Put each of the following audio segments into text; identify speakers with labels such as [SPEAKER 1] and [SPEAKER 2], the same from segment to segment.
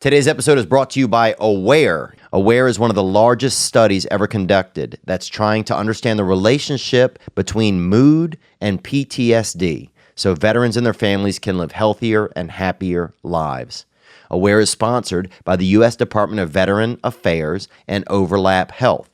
[SPEAKER 1] Today's episode is brought to you by Aware. Aware is one of the largest studies ever conducted that's trying to understand the relationship between mood and PTSD so veterans and their families can live healthier and happier lives. Aware is sponsored by the U.S. Department of Veteran Affairs and Overlap Health.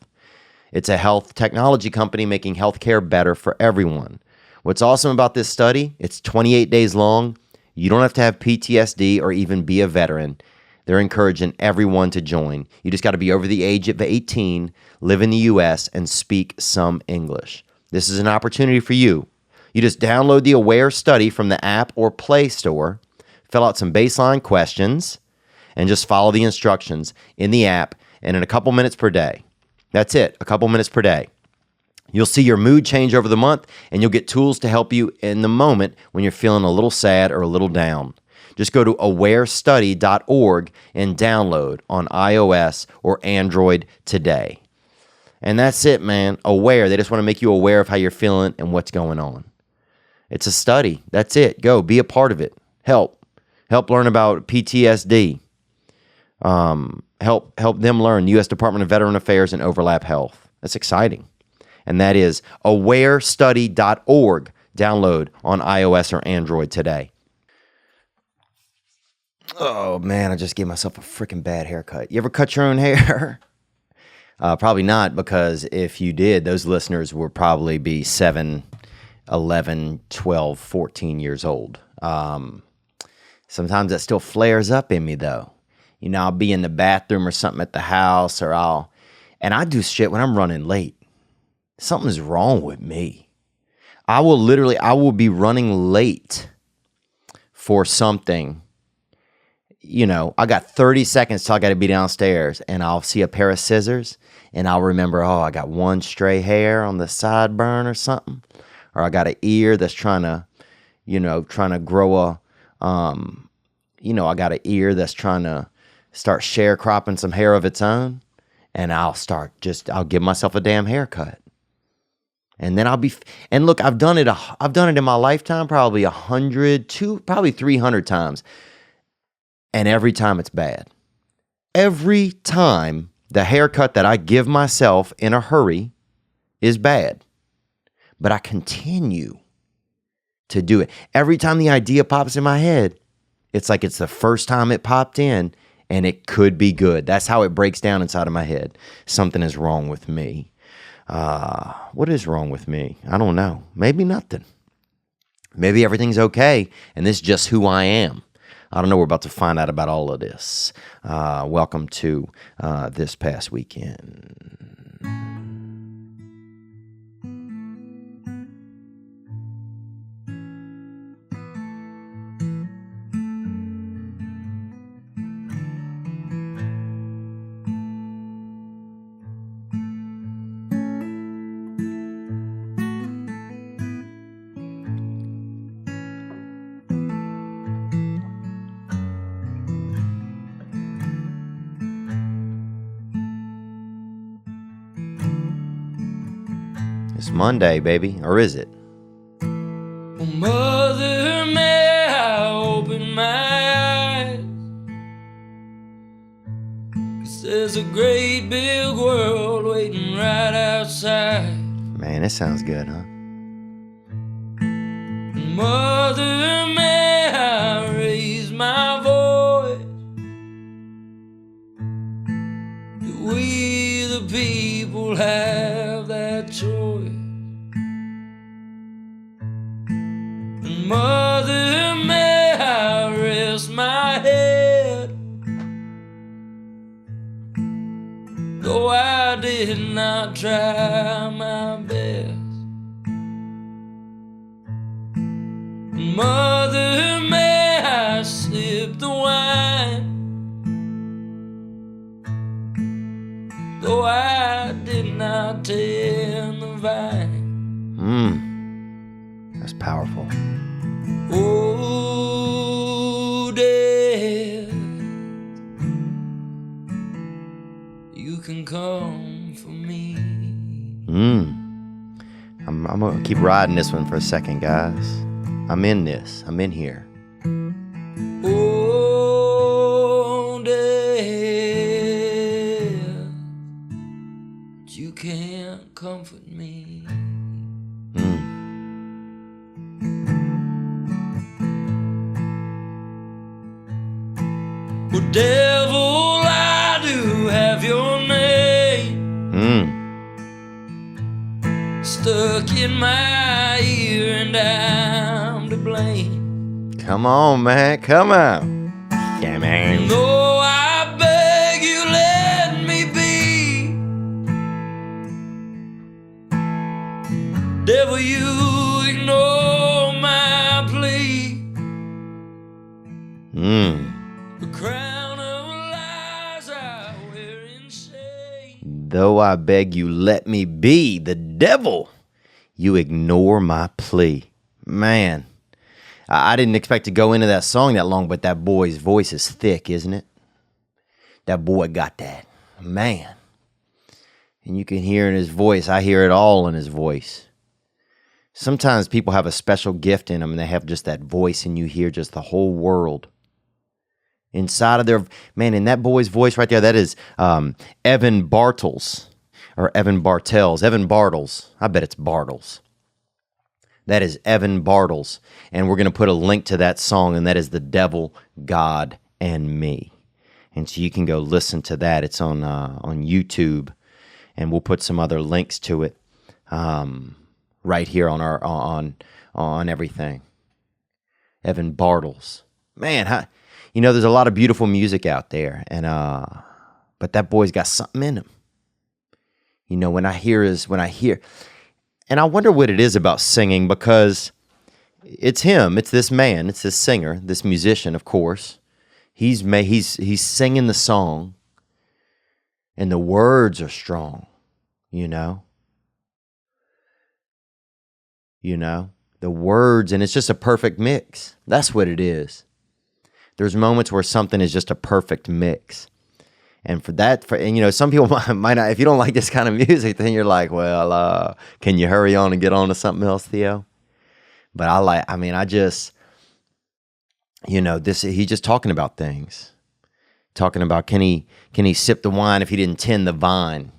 [SPEAKER 1] It's a health technology company making healthcare better for everyone. What's awesome about this study, it's 28 days long. You don't have to have PTSD or even be a veteran. They're encouraging everyone to join. You just got to be over the age of 18, live in the U.S., and speak some English. This is an opportunity for you. You just download the Aware study from the app or Play Store, fill out some baseline questions, and just follow the instructions in the app and in a couple minutes per day. That's it, a couple minutes per day. You'll see your mood change over the month, and you'll get tools to help you in the moment when you're feeling a little sad or a little down. Just go to awarestudy.org and download on iOS or Android today. And that's it, man. Aware. They just want to make you aware of how you're feeling and what's going on. It's a study. That's it. Go. Be a part of it. Help learn about PTSD. Help them learn U.S. Department of Veteran Affairs and Overlap Health. That's exciting. And that is awarestudy.org. Download on iOS or Android today. Oh, man, I just gave myself a freaking bad haircut. You ever cut your own hair? Probably not, because if you did, those listeners would probably be 7, 11, 12, 14 years old. Sometimes that still flares up in me, though. You know, I'll be in the bathroom or something at the house, and I do shit when I'm running late. Something's wrong with me. I will be running late for something. You know, I got 30 seconds till I got to be downstairs, and I'll see a pair of scissors, and I'll remember, I got one stray hair on the sideburn or something, or I got an ear that's trying to grow I got an ear that's trying to start sharecropping some hair of its own, and I'll give myself a damn haircut. And then look, I've done it in my lifetime, probably 100, probably 300 times. And every time it's bad. Every time the haircut that I give myself in a hurry is bad. But I continue to do it. Every time the idea pops in my head, it's like it's the first time it popped in, and it could be good. That's how it breaks down inside of my head. Something is wrong with me. What is wrong with me? I don't know. Maybe nothing. Maybe everything's okay, and this is just who I am. I don't know. We're about to find out about all of this. Welcome to This Past Weekend. It's Monday, baby. Or is it?
[SPEAKER 2] Oh, Mother, may I open my eyes? 'Cause there's a great big world waiting right outside.
[SPEAKER 1] Man, it sounds good, huh?
[SPEAKER 2] Mother, may I raise my voice? Do we the people have that choice? Mother, may I rest my head? Though I did not try my best. Mother, may I sip the wine? Though I did not tend the vine.
[SPEAKER 1] That's powerful.
[SPEAKER 2] Oh, death, you can come for me.
[SPEAKER 1] I'm gonna keep riding this one for a second, guys. I'm in this. I'm in here.
[SPEAKER 2] Oh, death, comfort me. Well, devil, I do have your name stuck in my ear, and I'm to blame.
[SPEAKER 1] Come on, man. Come on. Yeah, man.
[SPEAKER 2] No, I beg you, let me be. Devil, you ignore my plea. The crown of lies I wear in shame.
[SPEAKER 1] Though I beg you, let me be. The devil, you ignore my plea. Man, I didn't expect to go into that song that long, but that boy's voice is thick, isn't it? That boy got that. Man. And you can hear in his voice, I hear it all in his voice. Sometimes people have a special gift in them, and they have just that voice, and you hear just the whole world inside of their, man, in that boy's voice right there, that is Evan Bartels, or Evan Bartels, Evan Bartels. I bet it's Bartels. That is Evan Bartels, and we're going to put a link to that song, and that is The Devil, God, and Me. And so you can go listen to that. It's on YouTube, and we'll put some other links to it right here on our on everything. Evan Bartels, man, there's a lot of beautiful music out there, and but that boy's got something in him. When I hear, and I wonder what it is about singing, because it's him, it's this man, it's this singer, this musician, of course. He's singing the song, and the words are strong, the words, and it's just a perfect mix. That's what it is. There's moments where something is just a perfect mix. And some people might not, if you don't like this kind of music, then you're like, well, can you hurry on and get on to something else, Theo? But he's just talking about things. Talking about, can he sip the wine if he didn't tend the vine?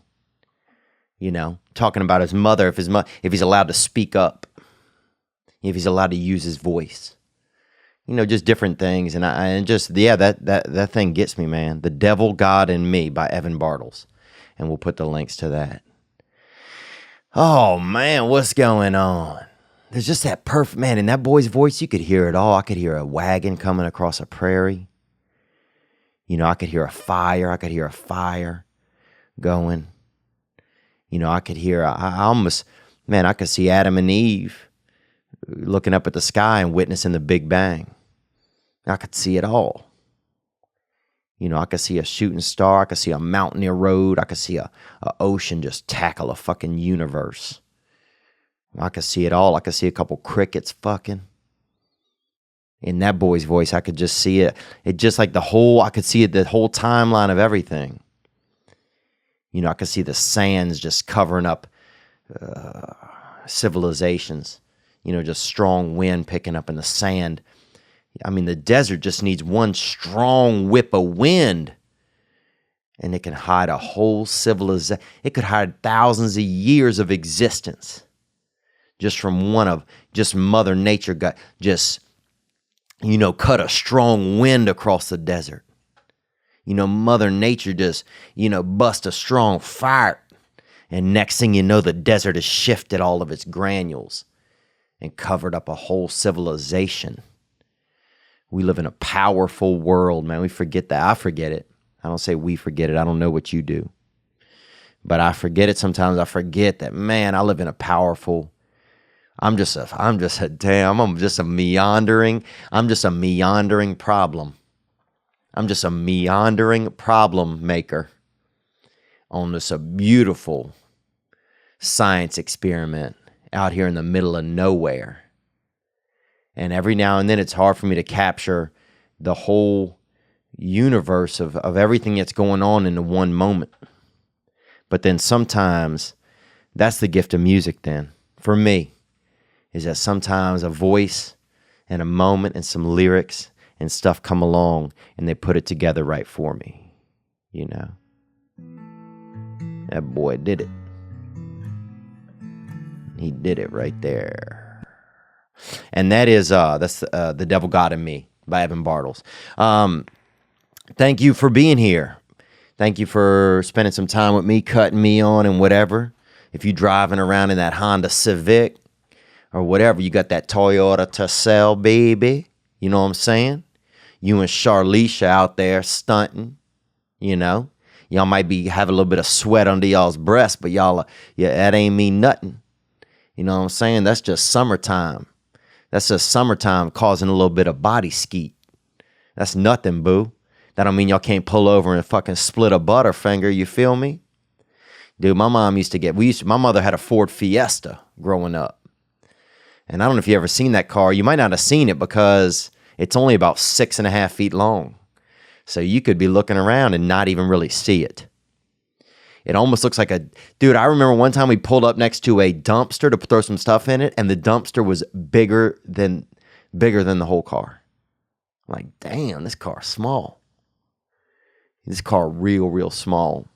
[SPEAKER 1] Talking about his mother, if he's allowed to speak up, if he's allowed to use his voice. Just different things. That thing gets me, man. The Devil, God, and Me by Evan Bartels. And we'll put the links to that. Oh, man, what's going on? There's just that perfect, man, in that boy's voice, you could hear it all. I could hear a wagon coming across a prairie. I could hear a fire. I could hear a fire going. I could hear, I could see Adam and Eve looking up at the sky and witnessing the Big Bang. I could see it all. I could see a shooting star. I could see a mountain erode. I could see a ocean just tackle a fucking universe. I could see it all. I could see a couple crickets fucking. In that boy's voice, I could just see it. It just like I could see it, the whole timeline of everything. I could see the sands just covering up civilizations. Just strong wind picking up in the sand. The desert just needs one strong whip of wind, and it can hide a whole civilization. It could hide thousands of years of existence just from just Mother Nature got just, cut a strong wind across the desert. Mother Nature just, bust a strong fire, and next thing you know, the desert has shifted all of its granules and covered up a whole civilization. We live in a powerful world, man. We forget that. I forget it. I don't say we forget it. I don't know what you do. But I forget it sometimes. I forget that, man, I live in a powerful, I'm just a meandering problem. I'm just a meandering problem maker on this beautiful science experiment out here in the middle of nowhere. And every now and then it's hard for me to capture the whole universe of everything that's going on in the one moment. But then sometimes that's the gift of music then, for me, is that sometimes a voice and a moment and some lyrics and stuff come along and they put it together right for me. That boy did it. He did it right there. And that's The Devil God in Me by Evan Bartels. Thank you for being here. Thank you for spending some time with me, cutting me on and whatever. If you're driving around in that Honda Civic or whatever, you got that Toyota to sell, baby. You know what I'm saying? You and Charlicia out there stunting, you know. Y'all might be having a little bit of sweat under y'all's breasts, but that ain't mean nothing. You know what I'm saying? That's just summertime. That's just summertime causing a little bit of body skeet. That's nothing, boo. That don't mean y'all can't pull over and fucking split a butterfinger, you feel me? Dude, my mom my mother had a Ford Fiesta growing up. And I don't know if you ever seen that car. You might not have seen it because it's only about 6.5 feet long. So you could be looking around and not even really see it. It almost looks like dude, I remember one time we pulled up next to a dumpster to throw some stuff in it, and the dumpster was bigger than the whole car. I'm like, damn, this car's small. This car real small.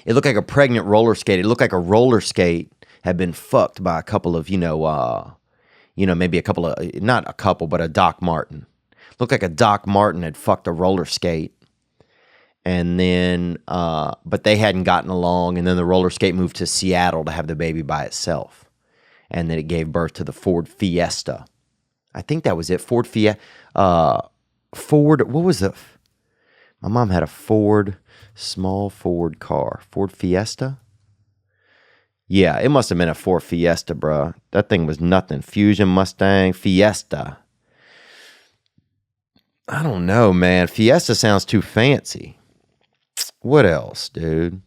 [SPEAKER 1] It looked like a pregnant roller skate. It looked like a roller skate had been fucked by a couple of, maybe a couple of, not a couple, but a Doc Martin. Looked like a Doc Martin had fucked a roller skate. And then, but they hadn't gotten along. And then the roller skate moved to Seattle to have the baby by itself. And then it gave birth to the Ford Fiesta. I think that was it. What was it? My mom had a small Ford car. Ford Fiesta? Yeah, it must have been a Ford Fiesta, bro. That thing was nothing. Fusion, Mustang, Fiesta. I don't know, man. Fiesta sounds too fancy. What else, dude?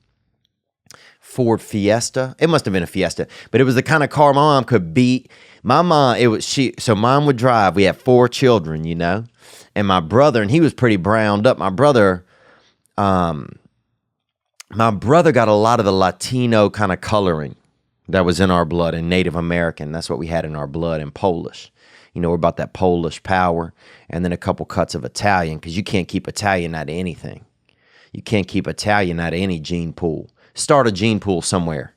[SPEAKER 1] Ford Fiesta? It must have been a Fiesta. But it was the kind of car my mom could beat. So mom would drive. We had 4 children, you know? And my brother, and he was pretty browned up. My brother got a lot of the Latino kind of coloring that was in our blood, and Native American. That's what we had in our blood, and Polish. You know, we're about that Polish power. And then a couple cuts of Italian, because you can't keep Italian out of anything. You can't keep Italian out of any gene pool. Start a gene pool somewhere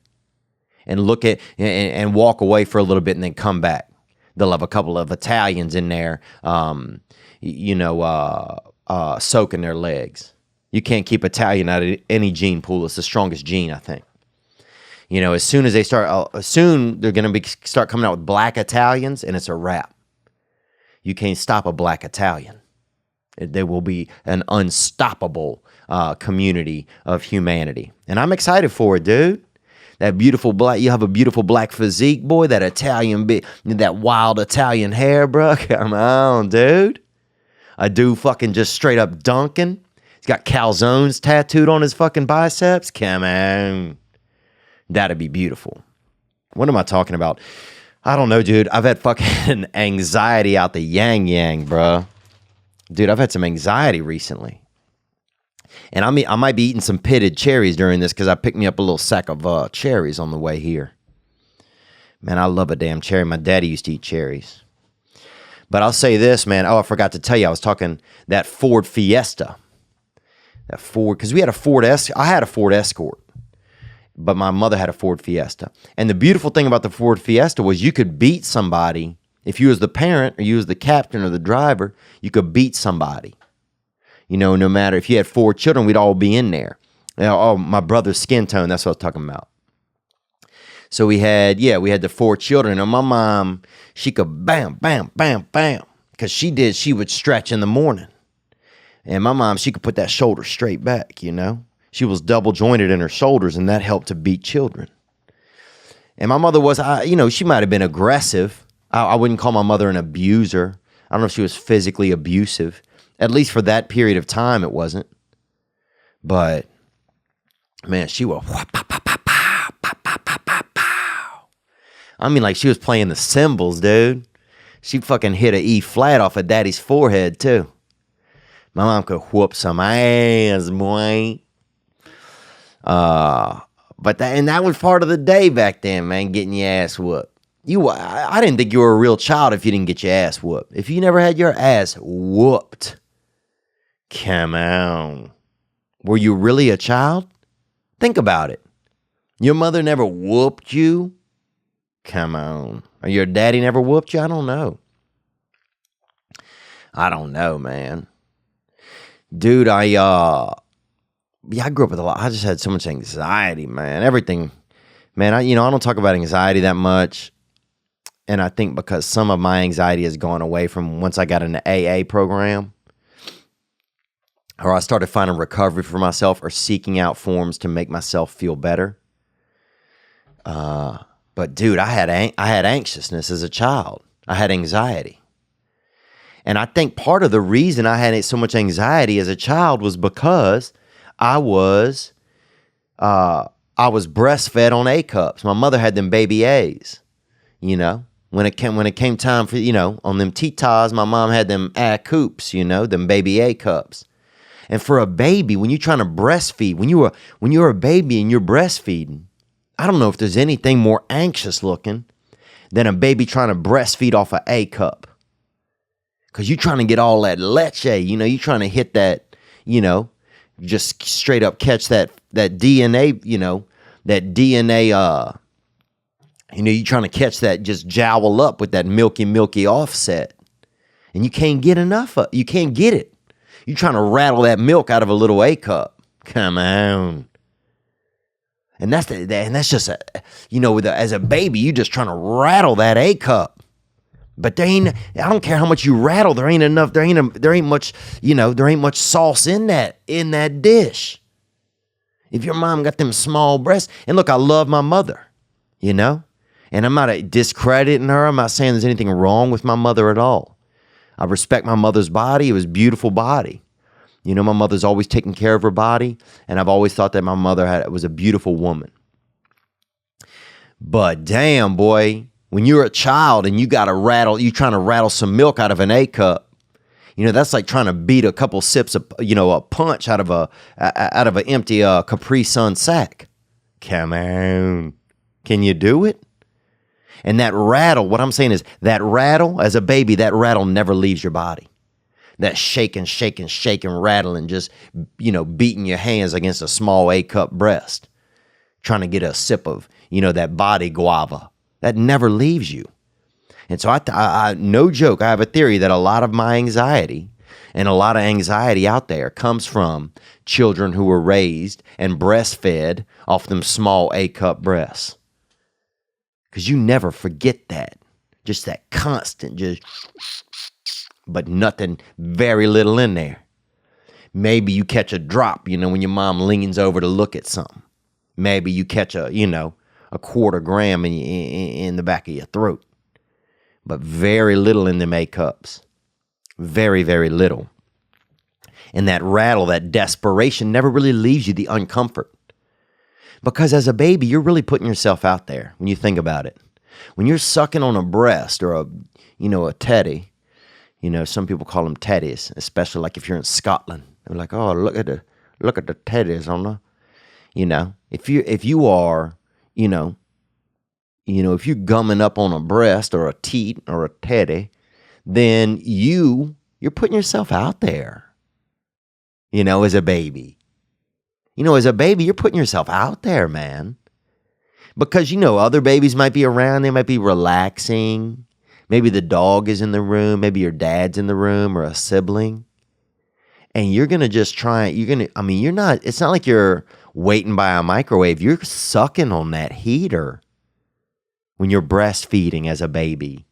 [SPEAKER 1] and look at and walk away for a little bit and then come back. They'll have a couple of Italians in there, soaking their legs. You can't keep Italian out of any gene pool. It's the strongest gene, I think. You know, as soon as they start, they're going to start coming out with black Italians, and it's a wrap. You can't stop a black Italian. There will be an unstoppable community of humanity. And I'm excited for it, dude. That beautiful black, you have a beautiful black physique, boy. That Italian, that wild Italian hair, bro. Come on, dude. A dude fucking just straight up dunking. He's got calzones tattooed on his fucking biceps. Come on. That'd be beautiful. What am I talking about? I don't know, dude. I've had fucking anxiety out the yang, bro. Dude, I've had some anxiety recently. And I might be eating some pitted cherries during this because I picked me up a little sack of cherries on the way here. Man, I love a damn cherry. My daddy used to eat cherries. But I'll say this, man. Oh, I forgot to tell you. I was talking that Ford Fiesta. That Ford, because we had I had a Ford Escort. But my mother had a Ford Fiesta. And the beautiful thing about the Ford Fiesta was you could beat somebody. If you was the parent or you was the captain or the driver, you could beat somebody. You know, no matter if you had 4 children, we'd all be in there. Oh, my brother's skin tone, that's what I was talking about. So we had the 4 children. And my mom, she could bam, bam, bam, bam. Because she would stretch in the morning. And my mom, she could put that shoulder straight back, you know. She was double jointed in her shoulders, and that helped to beat children. And my mother was, she might have been aggressive. I wouldn't call my mother an abuser. I don't know if she was physically abusive. At least for that period of time, it wasn't. But, man, she was, I mean, like she was playing the cymbals, dude. She fucking hit an E flat off of daddy's forehead, too. My mom could whoop some ass, boy. But that was part of the day back then, man, getting your ass whooped. I didn't think you were a real child if you didn't get your ass whooped. If you never had your ass whooped, come on. Were you really a child? Think about it. Your mother never whooped you. Come on. Or your daddy never whooped you? I don't know. I don't know, man. Dude, I grew up with a lot. I just had so much anxiety, man. Everything, man. I don't talk about anxiety that much. And I think because some of my anxiety has gone away from once I got in the AA program, or I started finding recovery for myself or seeking out forms to make myself feel better. But dude, I had anxiousness as a child. I had anxiety. And I think part of the reason I had so much anxiety as a child was because I was breastfed on A cups. My mother had them baby A's, When it came time for, on them Titas, my mom had them A coops, them baby A cups. And for a baby, when you're trying to breastfeed, when you're a baby and you're breastfeeding, I don't know if there's anything more anxious looking than a baby trying to breastfeed off an A cup. Because you're trying to get all that leche, you're trying to hit that, just straight up catch that DNA, that DNA, you're trying to catch that, just jowl up with that milky offset. And you can't get enough of, you can't get it. You're trying to rattle that milk out of a little A cup. Come on. And that's just, as a baby, you just trying to rattle that A cup. But I don't care how much you rattle, there ain't enough, there ain't much sauce in that dish. If your mom got them small breasts, and look, I love my mother, and I'm not discrediting her. I'm not saying there's anything wrong with my mother at all. I respect my mother's body. It was a beautiful body. My mother's always taken care of her body, and I've always thought that my mother was a beautiful woman. But damn, boy, when you're a child and you're trying to rattle some milk out of an A cup, that's like trying to beat a couple sips of, a punch out of an empty Capri Sun sack. Come on. Can you do it? And that rattle, what I'm saying is that rattle, as a baby, that rattle never leaves your body. That shaking, rattling, just, beating your hands against a small A cup breast, trying to get a sip of, that body guava. That never leaves you. And so I no joke, I have a theory that a lot of my anxiety and a lot of anxiety out there comes from children who were raised and breastfed off them small A cup breasts. Because you never forget that. Just that constant, but nothing, very little in there. Maybe you catch a drop, when your mom leans over to look at something. Maybe you catch a quarter gram in the back of your throat. But very little in them A cups. Very, very little. And that rattle, that desperation never really leaves you the uncomfort. Because as a baby, you're really putting yourself out there when you think about it. When you're sucking on a breast or a teddy, some people call them teddies, especially like if you're in Scotland. They're like, oh, look at the teddies on the, if you are, if you're gumming up on a breast or a teat or a teddy, then you're putting yourself out there, as a baby. As a baby, you're putting yourself out there, man. Because, other babies might be around. They might be relaxing. Maybe the dog is in the room. Maybe your dad's in the room or a sibling. And you're going to just try. It's not like you're waiting by a microwave. You're sucking on that heater when you're breastfeeding as a baby.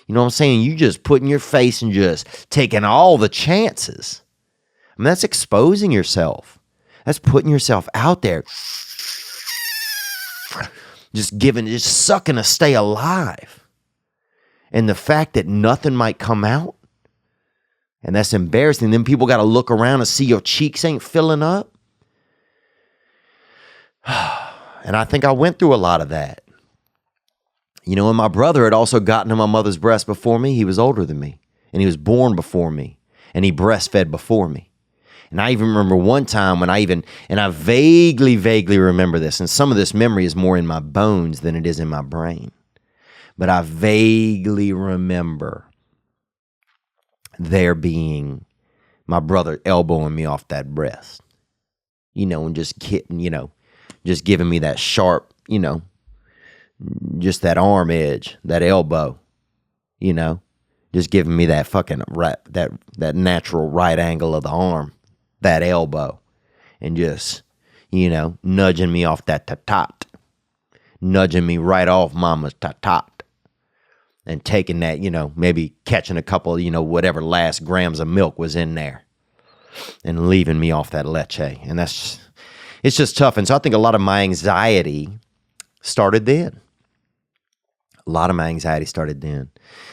[SPEAKER 1] You know what I'm saying? You just putting your face and just taking all the chances. That's exposing yourself. That's putting yourself out there. Just sucking to stay alive. And the fact that nothing might come out, and that's embarrassing. Then people got to look around and see your cheeks ain't filling up. And I think I went through a lot of that. And my brother had also gotten to my mother's breast before me. He was older than me. And he was born before me. And he breastfed before me. And I even remember one time when I vaguely remember this, and some of this memory is more in my bones than it is in my brain. But I vaguely remember there being my brother elbowing me off that breast, and just giving me that sharp, just that arm edge, that elbow, just giving me that fucking that natural right angle of the arm, that elbow, and just, nudging me off that tatat, nudging me right off mama's tatat, and taking that, maybe catching a couple, whatever last grams of milk was in there, and leaving me off that leche. And it's just tough. And so I think a lot of my anxiety started then. A lot of my anxiety started then.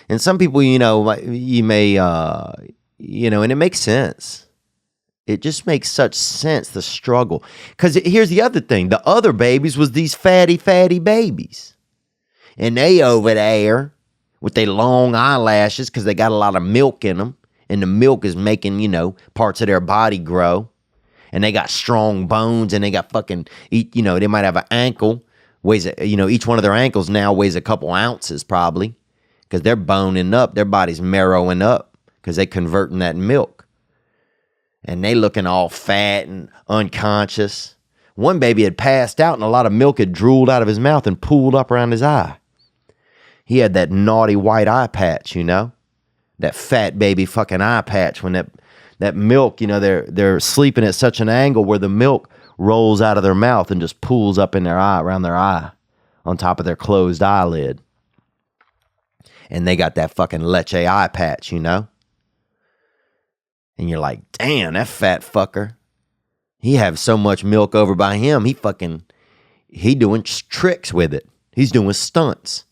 [SPEAKER 1] And some people, you may, and it makes sense. It just makes such sense, the struggle. Because here's the other thing. The other babies was these fatty babies. And they over there with their long eyelashes because they got a lot of milk in them. And the milk is making, parts of their body grow. And they got strong bones and they got fucking, they might have an ankle. Weighs, each one of their ankles now weighs a couple ounces probably because they're boning up. Their body's marrowing up because they converting that milk. And they looking all fat and unconscious. One baby had passed out and a lot of milk had drooled out of his mouth and pooled up around his eye. He had that naughty white eye patch, that fat baby fucking eye patch when that milk, they're sleeping at such an angle where the milk rolls out of their mouth and just pools up in their eye, around their eye, on top of their closed eyelid. And they got that fucking leche eye patch, And you're like, damn, that fat fucker. He have so much milk over by him. He doing tricks with it. He's doing stunts.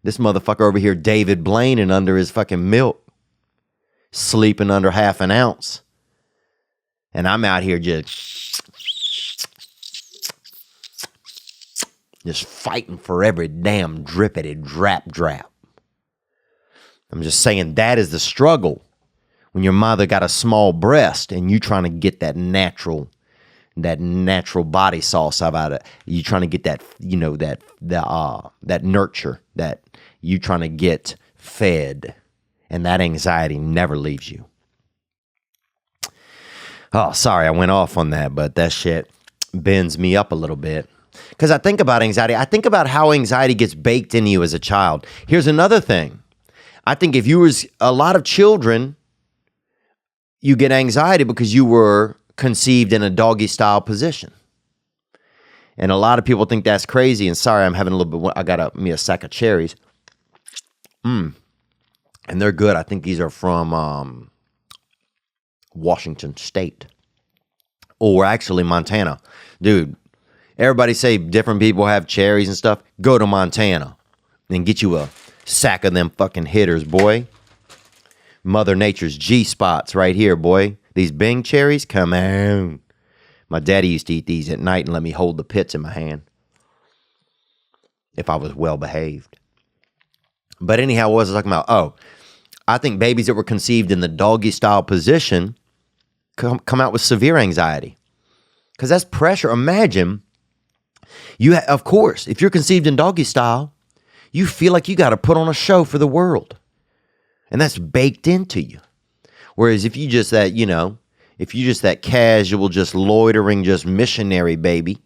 [SPEAKER 1] This motherfucker over here, David Blaine, under his fucking milk, sleeping under half an ounce. And I'm out here just fighting for every damn drippity drap. I'm just saying that is the struggle when your mother got a small breast and you trying to get that natural body sauce out of it. You trying to get that, that nurture that you trying to get fed, and that anxiety never leaves you. Oh, sorry, I went off on that, but that shit bends me up a little bit. Because I think about anxiety. I think about how anxiety gets baked into you as a child. Here's another thing. I think if you was a lot of children, you get anxiety because you were conceived in a doggy style position. And a lot of people think that's crazy. And sorry, I'm having a little bit, I got me a sack of cherries. And they're good. I think these are from Washington State. Or actually Montana. Dude, everybody say different people have cherries and stuff. Go to Montana and get you a sack of them fucking hitters, boy. Mother Nature's G-spots right here, boy. These Bing cherries, come on. My daddy used to eat these at night and let me hold the pits in my hand if I was well behaved. But anyhow, what was I talking about? Oh, I think babies that were conceived in the doggy style position come out with severe anxiety because that's pressure. Imagine of course, if you're conceived in doggy style, you feel like you got to put on a show for the world, and that's baked into you. Whereas if you just that casual, just loitering, just missionary baby,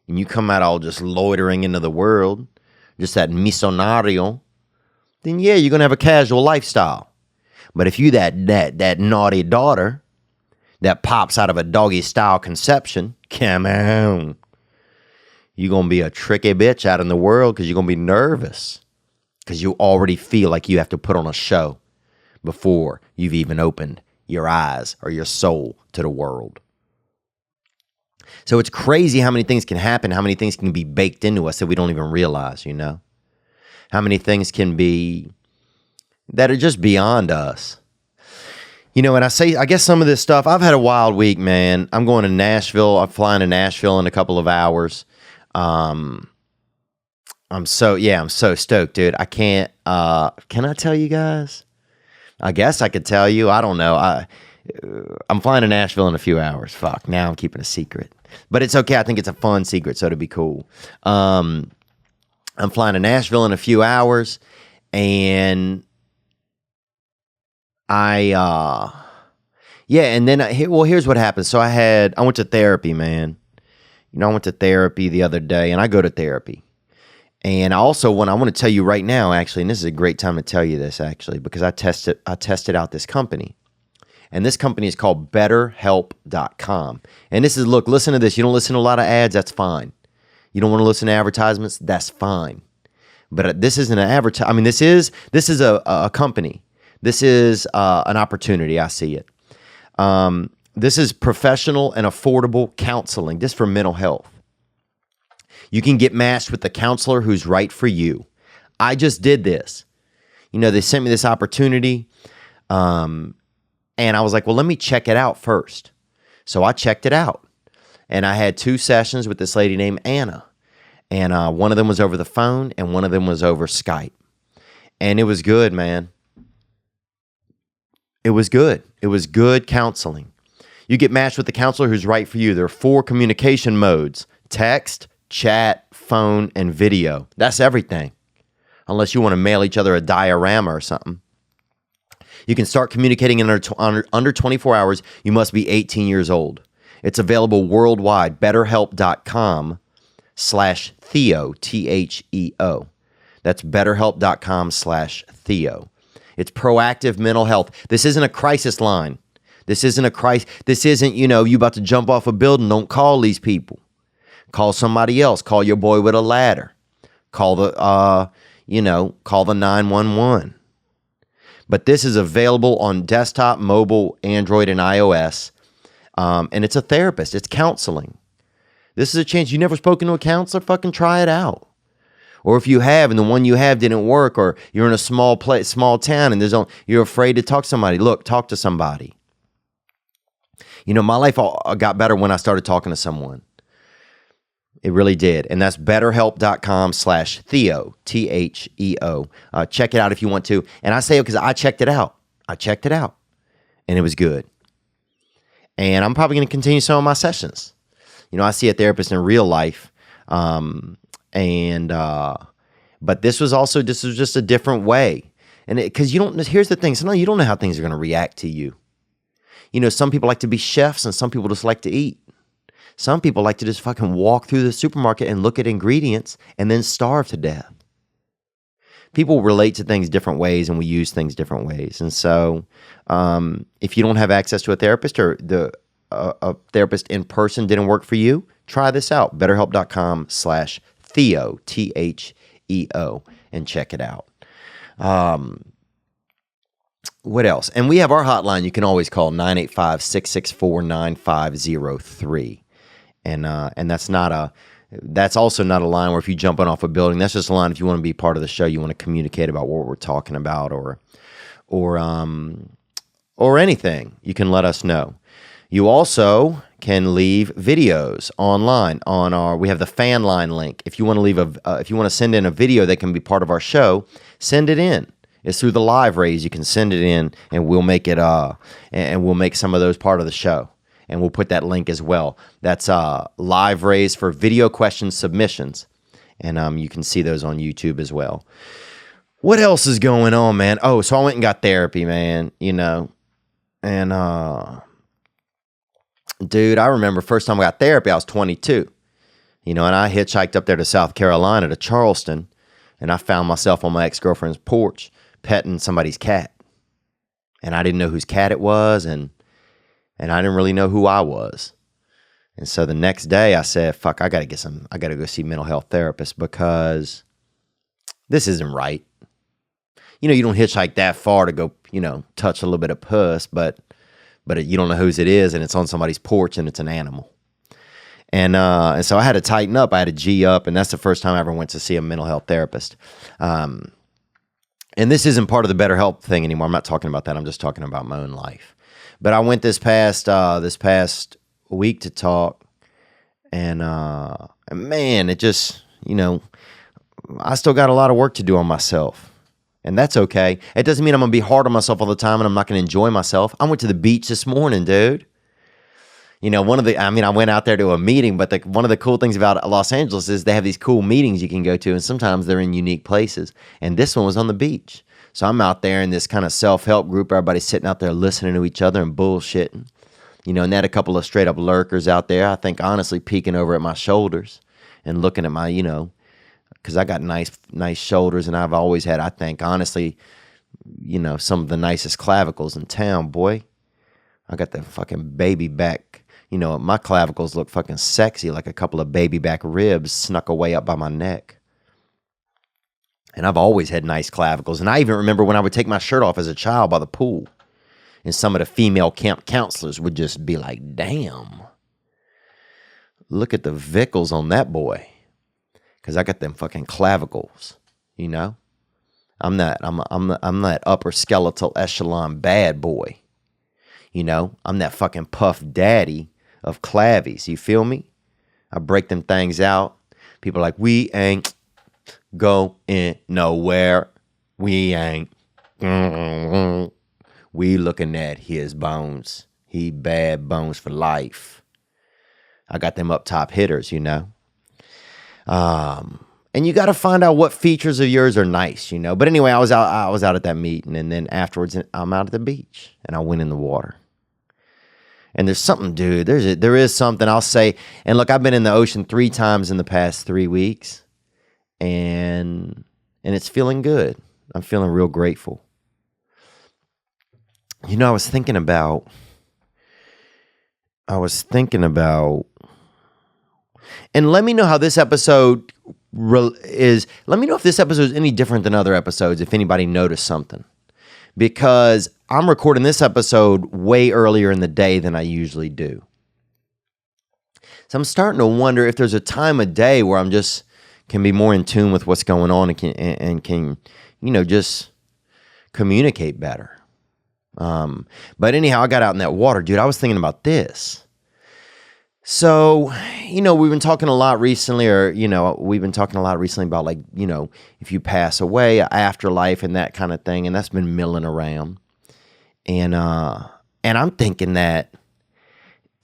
[SPEAKER 1] and you come out all just loitering into the world, just that misionario, then yeah, you're gonna have a casual lifestyle. But if you that naughty daughter that pops out of a doggy style conception, come on, you're gonna be a tricky bitch out in the world because you're gonna be nervous because you already feel like you have to put on a show before you've even opened your eyes or your soul to the world. So it's crazy how many things can happen, how many things can be baked into us that we don't even realize, How many things can be that are just beyond us. And I guess some of this stuff, I've had a wild week, man. I'm going to Nashville. I'm flying to Nashville in a couple of hours. I'm so stoked, dude. I can't, can I tell you guys? I guess I could tell you. I don't know. I'm flying to Nashville in a few hours. Fuck, now I'm keeping a secret. But it's okay. I think it's a fun secret, so it'll be cool. I'm flying to Nashville in a few hours, and and then here's what happened. So I went to therapy, man. I went to therapy the other day, and I go to therapy. And also, I want to tell you right now, actually, and this is a great time to tell you this, actually, because I tested out this company. And this company is called BetterHelp.com. And this is, look, listen to this. You don't listen to a lot of ads, that's fine. You don't want to listen to advertisements, that's fine. But this isn't an advertisement. I mean, this is a company. This is an opportunity. I see it. This is professional and affordable counseling. This for mental health. You can get matched with the counselor who's right for you. I just did this. They sent me this opportunity. And I was like, well, let me check it out first. So I checked it out. And I had 2 sessions with this lady named Anna. And one of them was over the phone and one of them was over Skype. And it was good, man. It was good. It was good counseling. You get matched with the counselor who's right for you. There are 4 communication modes: text, chat, phone, and video. That's everything. Unless you want to mail each other a diorama or something. You can start communicating in under 24 hours. You must be 18 years old. It's available worldwide. BetterHelp.com/Theo, Theo. That's BetterHelp.com/Theo. It's proactive mental health. This isn't a crisis line. This isn't a crisis. This isn't, you about to jump off a building. Don't call these people. Call somebody else. Call your boy with a ladder. Call the 911. But this is available on desktop, mobile, Android, and iOS. And it's a therapist. It's counseling. This is a chance. You never spoken to a counselor? Fucking try it out. Or if you have, and the one you have didn't work, or you're in a small town, and you're afraid to talk to somebody. Look, talk to somebody. My life got better when I started talking to someone. It really did. And that's BetterHelp.com/Theo, Theo. Check it out if you want to. And I say it because I checked it out. And it was good. And I'm probably going to continue some of my sessions. I see a therapist in real life. But this was just a different way. And because here's the thing. Sometimes you don't know how things are going to react to you. Some people like to be chefs and some people just like to eat. Some people like to just fucking walk through the supermarket and look at ingredients and then starve to death. People relate to things different ways and we use things different ways. And so if you don't have access to a therapist or a therapist in person didn't work for you, try this out. BetterHelp.com/Theo, Theo, and check it out. What else? And we have our hotline. You can always call 985-664-9503. And that's also not a line where if you jumping off a building, that's just a line if you want to be part of the show, you want to communicate about what we're talking about or anything, you can let us know. You also can leave videos online we have the fan line link. If you want to if you want to send in a video that can be part of our show, send it in. It's through the LiveRaise. You can send it in and we'll make it and we'll make some of those part of the show. And we'll put that link as well. That's LiveRaise for video question submissions. And you can see those on YouTube as well. What else is going on, man? Oh, so I went and got therapy, man, And, dude, I remember first time I got therapy, I was 22. And I hitchhiked up there to South Carolina to Charleston. And I found myself on my ex-girlfriend's porch petting somebody's cat. And I didn't know whose cat it was, and I didn't really know who I was. And so the next day I said, fuck, I got to go see a mental health therapist because this isn't right. You don't hitchhike that far to go, touch a little bit of puss, but you don't know whose it is, and it's on somebody's porch, and it's an animal. And so I had to tighten up. I had to G up, and that's the first time I ever went to see a mental health therapist. And this isn't part of the BetterHelp thing anymore. I'm not talking about that. I'm just talking about my own life. But I went this past week to talk, and man, it just, I still got a lot of work to do on myself. And that's okay. It doesn't mean I'm going to be hard on myself all the time and I'm not going to enjoy myself. I went to the beach this morning, dude. I went out there to a meeting, but one of the cool things about Los Angeles is they have these cool meetings you can go to, and sometimes they're in unique places. And this one was on the beach. So I'm out there in this kind of self-help group. Everybody's sitting out there listening to each other and bullshitting. And they had a couple of straight-up lurkers out there, I think, honestly, peeking over at my shoulders and looking at my, because I got nice shoulders, and I've always had, I think, honestly, some of the nicest clavicles in town, boy. I got the fucking baby back. My clavicles look fucking sexy, like a couple of baby back ribs snuck away up by my neck. And I've always had nice clavicles. And I even remember when I would take my shirt off as a child by the pool, and some of the female camp counselors would just be like, damn, look at the vicals on that boy. Because I got them fucking clavicles, I'm that upper skeletal echelon bad boy. I'm that fucking puff daddy of clavies. You feel me? I break them things out. People are like, we ain't going nowhere. We ain't. We looking at his bones. He bad bones for life. I got them up top hitters, And you got to find out what features of yours are nice, But anyway, I was out at that meeting, and then afterwards, I'm out at the beach, and I went in the water. And there's something, dude. There is something I'll say. And look, I've been in the ocean 3 times in the past 3 weeks, and it's feeling good. I'm feeling real grateful. I was thinking about. And let me know how this episode is. Let me know if this episode is any different than other episodes, if anybody noticed something. Because I'm recording this episode way earlier in the day than I usually do. So I'm starting to wonder if there's a time of day where I'm just can be more in tune with what's going on and can just communicate better. But anyhow, I got out in that water, dude. I was thinking about this. So, we've been talking a lot recently, about like, if you pass away, afterlife and that kind of thing. And that's been milling around. And I'm thinking that,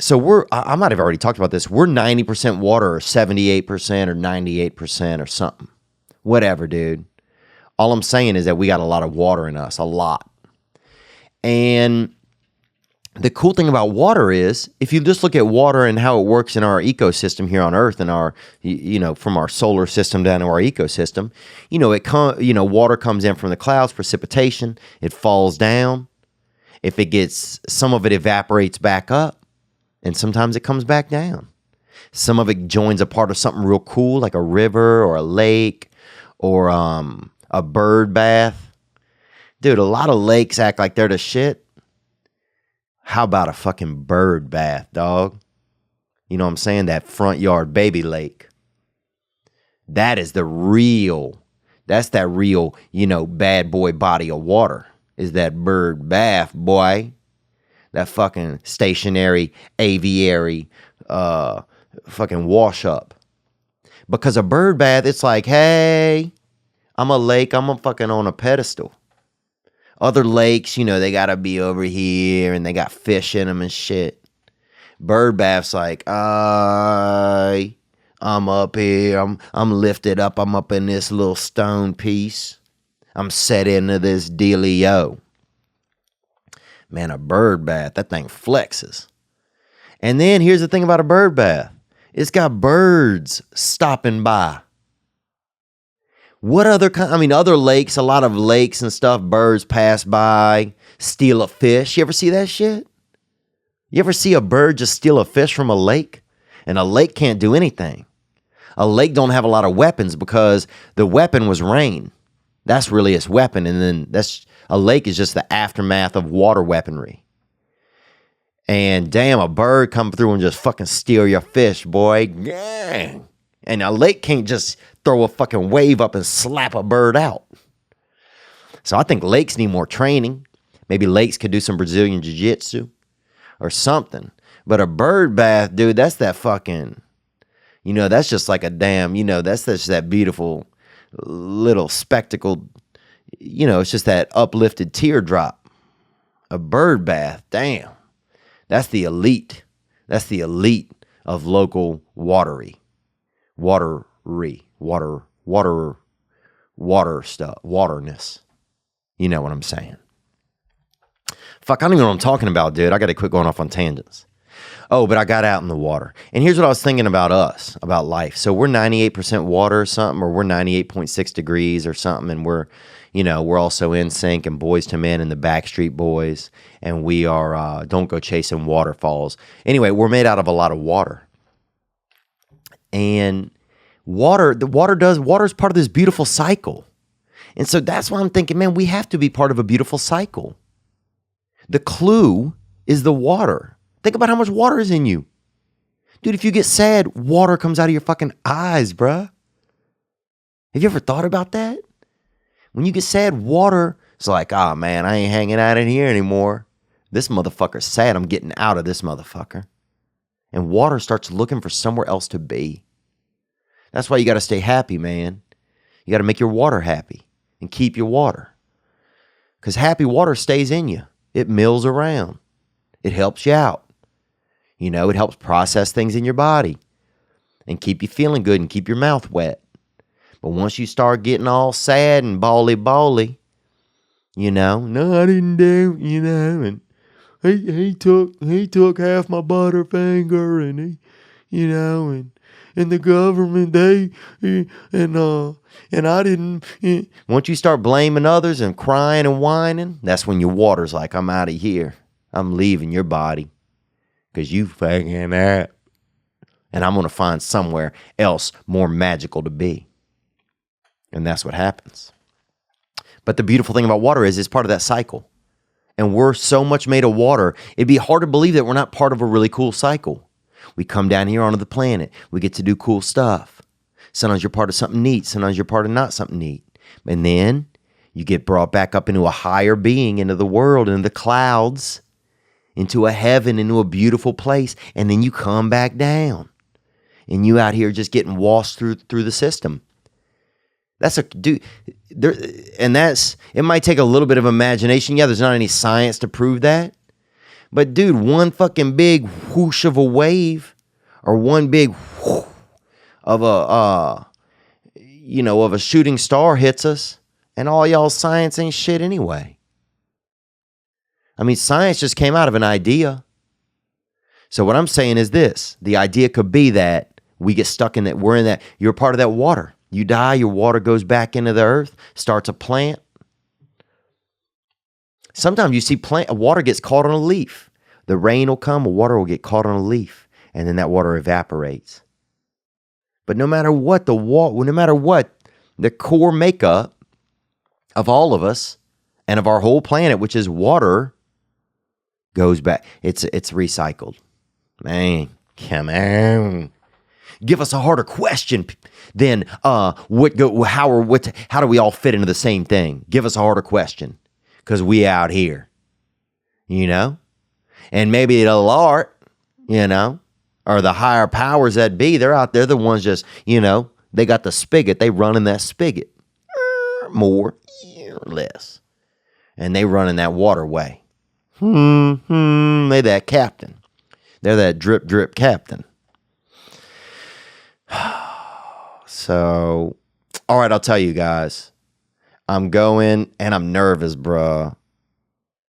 [SPEAKER 1] so I might have already talked about this. We're 90% water or 78% or 98% or something, whatever, dude. All I'm saying is that we got a lot of water in us, a lot. And the cool thing about water is, if you just look at water and how it works in our ecosystem here on Earth, and our, from our solar system down to our ecosystem, water comes in from the clouds, precipitation, it falls down. If it gets, some of it evaporates back up, and sometimes it comes back down. Some of it joins a part of something real cool, like a river or a lake or a bird bath. Dude, a lot of lakes act like they're the shit. How about a fucking bird bath, dog? You know what I'm saying? That front yard baby lake. That's that real, bad boy body of water. Is that bird bath, boy. That fucking stationary, aviary, fucking wash up. Because a bird bath, it's like, hey, I'm a lake, I'm fucking on a pedestal. Other lakes, they gotta be over here and they got fish in them and shit. Bird bath's like, I'm up here, I'm lifted up, I'm up in this little stone piece. I'm set into this dealio. Man, a bird bath, that thing flexes. And then here's the thing about a bird bath. It's got birds stopping by. What other other lakes, a lot of lakes and stuff, birds pass by, steal a fish. You ever see that shit? You ever see a bird just steal a fish from a lake? And a lake can't do anything. A lake don't have a lot of weapons because the weapon was rain. That's really its weapon. And then a lake is just the aftermath of water weaponry. And damn, a bird come through and just fucking steal your fish, boy. Yeah. And a lake can't just throw a fucking wave up and slap a bird out. So I think lakes need more training. Maybe lakes could do some Brazilian jiu-jitsu or something. But a bird bath, dude, that's that fucking, that's just like a damn, that's just that beautiful little spectacle. It's just that uplifted teardrop. A bird bath, damn. That's the elite. That's the elite of local water stuff, waterness. You know what I'm saying? Fuck, I don't even know what I'm talking about, dude. I got to quit going off on tangents. Oh, but I got out in the water. And here's what I was thinking about us, about life. So we're 98% water or something, or we're 98.6 degrees or something, and we're also in sync and Boys to Men and the Backstreet Boys, and we are Don't Go Chasing Waterfalls. Anyway, we're made out of a lot of water. And water is part of this beautiful cycle. And so that's why I'm thinking, man, we have to be part of a beautiful cycle. The clue is the water. Think about how much water is in you. Dude, if you get sad, water comes out of your fucking eyes, bruh. Have you ever thought about that? When you get sad, water is like, oh man, I ain't hanging out in here anymore. This motherfucker's sad. I'm getting out of this motherfucker. And water starts looking for somewhere else to be. That's why you got to stay happy, man. You got to make your water happy and keep your water. Because happy water stays in you. It mills around. It helps you out. It helps process things in your body and keep you feeling good and keep your mouth wet. But once you start getting all sad and bally, no, I didn't do, and he took half my butterfinger, and and the government, and I didn't. Once you start blaming others and crying and whining, that's when your water's like, I'm out of here. I'm leaving your body because you fucking that. And I'm going to find somewhere else more magical to be. And that's what happens. But the beautiful thing about water is it's part of that cycle. And we're so much made of water, it'd be hard to believe that we're not part of a really cool cycle. We come down here onto the planet. We get to do cool stuff. Sometimes you're part of something neat. Sometimes you're part of not something neat. And then you get brought back up into a higher being, into the world, into the clouds, into a heaven, into a beautiful place. And then you come back down. And you out here just getting washed through the system. It might take a little bit of imagination. Yeah, there's not any science to prove that. But dude, one fucking big whoosh of a wave, or one big whoosh of a shooting star hits us, and all y'all's science ain't shit anyway. I mean, science just came out of an idea. So what I'm saying is this: the idea could be that we get stuck in that. We're in that. You're part of that water. You die, your water goes back into the earth, starts a plant. Sometimes you see water gets caught on a leaf. The rain will come, water will get caught on a leaf, and then that water evaporates. But no matter what, the core makeup of all of us and of our whole planet, which is water, goes back. It's recycled. Man, come on. Give us a harder question than how do we all fit into the same thing? Give us a harder question, because we out here, and maybe the Lord, or the higher powers that be, they're out there, the ones just, they got the spigot, they running that spigot, more, less, and they running that waterway. They that captain, they're that drip drip captain. So, all right, I'll tell you guys. I'm going, and I'm nervous, bruh.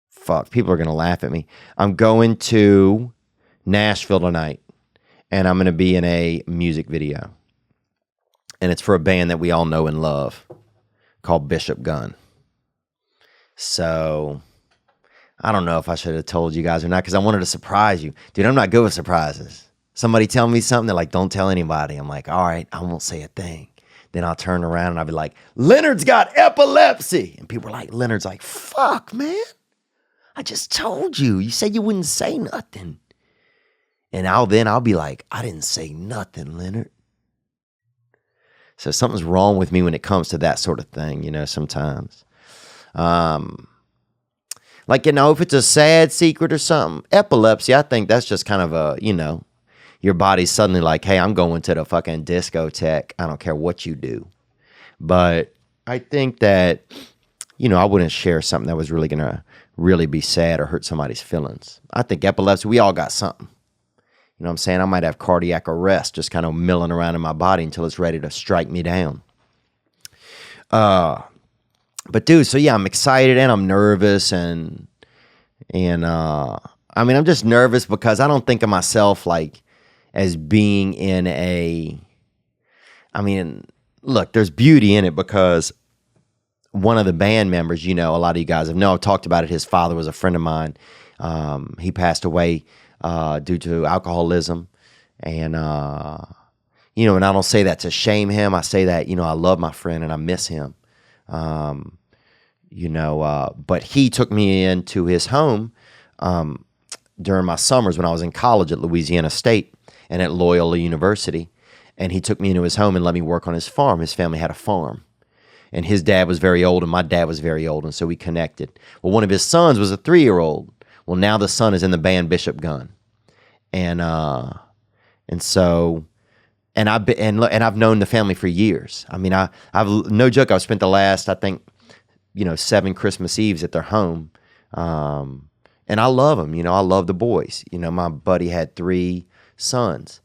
[SPEAKER 1] Fuck, people are going to laugh at me. I'm going to Nashville tonight, and I'm going to be in a music video. And it's for a band that we all know and love called Bishop Gunn. So, I don't know if I should have told you guys or not, because I wanted to surprise you. Dude, I'm not good with surprises. Somebody tell me something, they're like, don't tell anybody. I'm like, all right, I won't say a thing. Then I'll turn around and I'll be like, Leonard's got epilepsy. And people are like, Leonard's like, fuck, man. I just told you. You said you wouldn't say nothing. And I'll be like, I didn't say nothing, Leonard. So something's wrong with me when it comes to that sort of thing, sometimes. If it's a sad secret or something, epilepsy, I think that's just kind of a, your body's suddenly like, hey, I'm going to the fucking discotheque. I don't care what you do. But I think that, I wouldn't share something that was really going to really be sad or hurt somebody's feelings. I think epilepsy, we all got something. You know what I'm saying? I might have cardiac arrest just kind of milling around in my body until it's ready to strike me down. But dude, so yeah, I'm excited and I'm nervous and I I mean, I'm just nervous because I don't think of myself like as being I mean, look, there's beauty in it because one of the band members, a lot of you guys I've talked about it. His father was a friend of mine. He passed away due to alcoholism. And, and I don't say that to shame him. I say that, I love my friend and I miss him. But he took me into his home during my summers when I was in college at Louisiana State and at Loyola University. And he took me into his home and let me work on his farm. His family had a farm. And his dad was very old and my dad was very old. And so we connected. Well, one of his sons was a 3-year-old. Well, now the son is in the band Bishop Gunn. And I've known the family for years. I mean, I've no joke. I've spent the last, I think, 7 Christmas Eves at their home. And I love them. I love the boys. My buddy had 3 sons,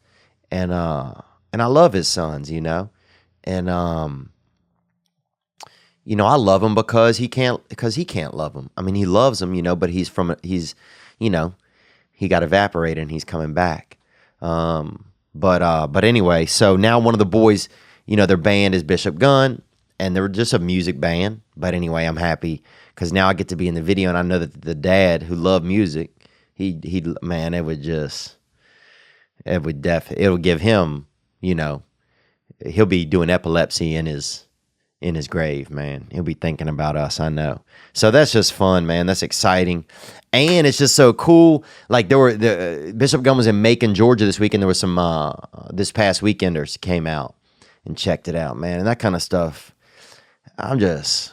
[SPEAKER 1] and I love his sons. I love him because he can't love them. I mean, he loves them, but he got evaporated and he's coming back. But anyway, so now one of the boys, their band is Bishop Gunn, and they're just a music band. But anyway, I'm happy because now I get to be in the video, and I know that the dad who loved music, it'll give him, he'll be doing epilepsy in his grave, man. He'll be thinking about us, I know. So that's just fun, man. That's exciting. And it's just so cool. Like Bishop Gunn was in Macon, Georgia this week, and there was some this past weekenders came out and checked it out, man. And that kind of stuff. I'm just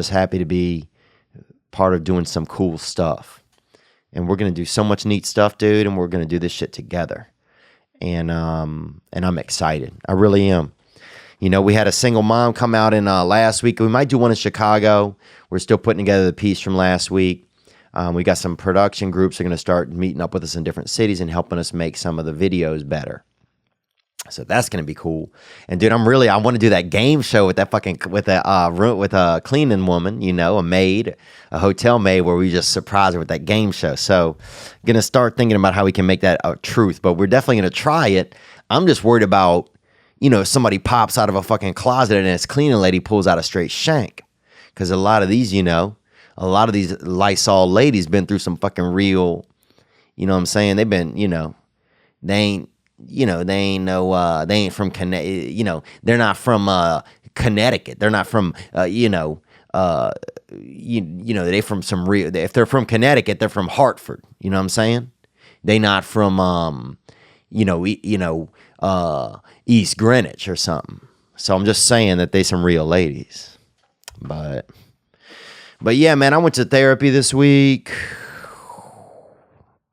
[SPEAKER 1] happy to be part of doing some cool stuff. And we're gonna do so much neat stuff, dude, and we're gonna do this shit together. And I'm excited. I really am. We had a single mom come out in last week. We might do one in Chicago. We're still putting together the piece from last week. We got some production groups that are going to start meeting up with us in different cities and helping us make some of the videos better. So that's going to be cool. And dude, I want to do that game show with a cleaning woman, a maid, a hotel maid, where we just surprise her with that game show. So going to start thinking about how we can make that a truth, but we're definitely going to try it. I'm just worried about, if somebody pops out of a fucking closet and this cleaning lady pulls out a straight shank. Because a lot of these Lysol ladies been through some fucking real, what I'm saying? They've been, they ain't from Connecticut, they're not from Connecticut. They're not from, they from some real, if they're from Connecticut, they're from Hartford. You know what I'm saying? They not from, East Greenwich or something. So I'm just saying that they some real ladies. But yeah, man, I went to therapy this week.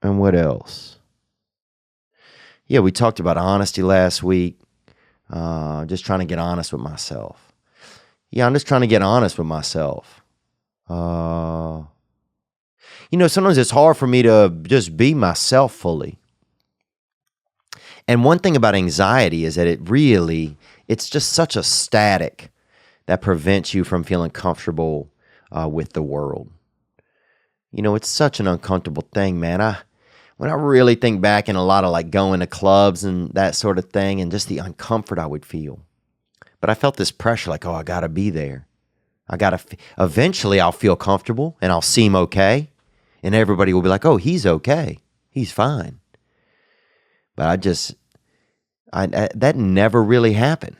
[SPEAKER 1] And what else? Yeah, we talked about honesty last week. Just trying to get honest with myself. Yeah, I'm just trying to get honest with myself. Sometimes it's hard for me to just be myself fully. And one thing about anxiety is that it's just such a static that prevents you from feeling comfortable with the world. It's such an uncomfortable thing, man. When I really think back in a lot of like going to clubs and that sort of thing and just the uncomfort I would feel. But I felt this pressure like, I got to be there. Eventually I'll feel comfortable and I'll seem okay. And everybody will be like, oh, he's okay. He's fine. But that never really happened.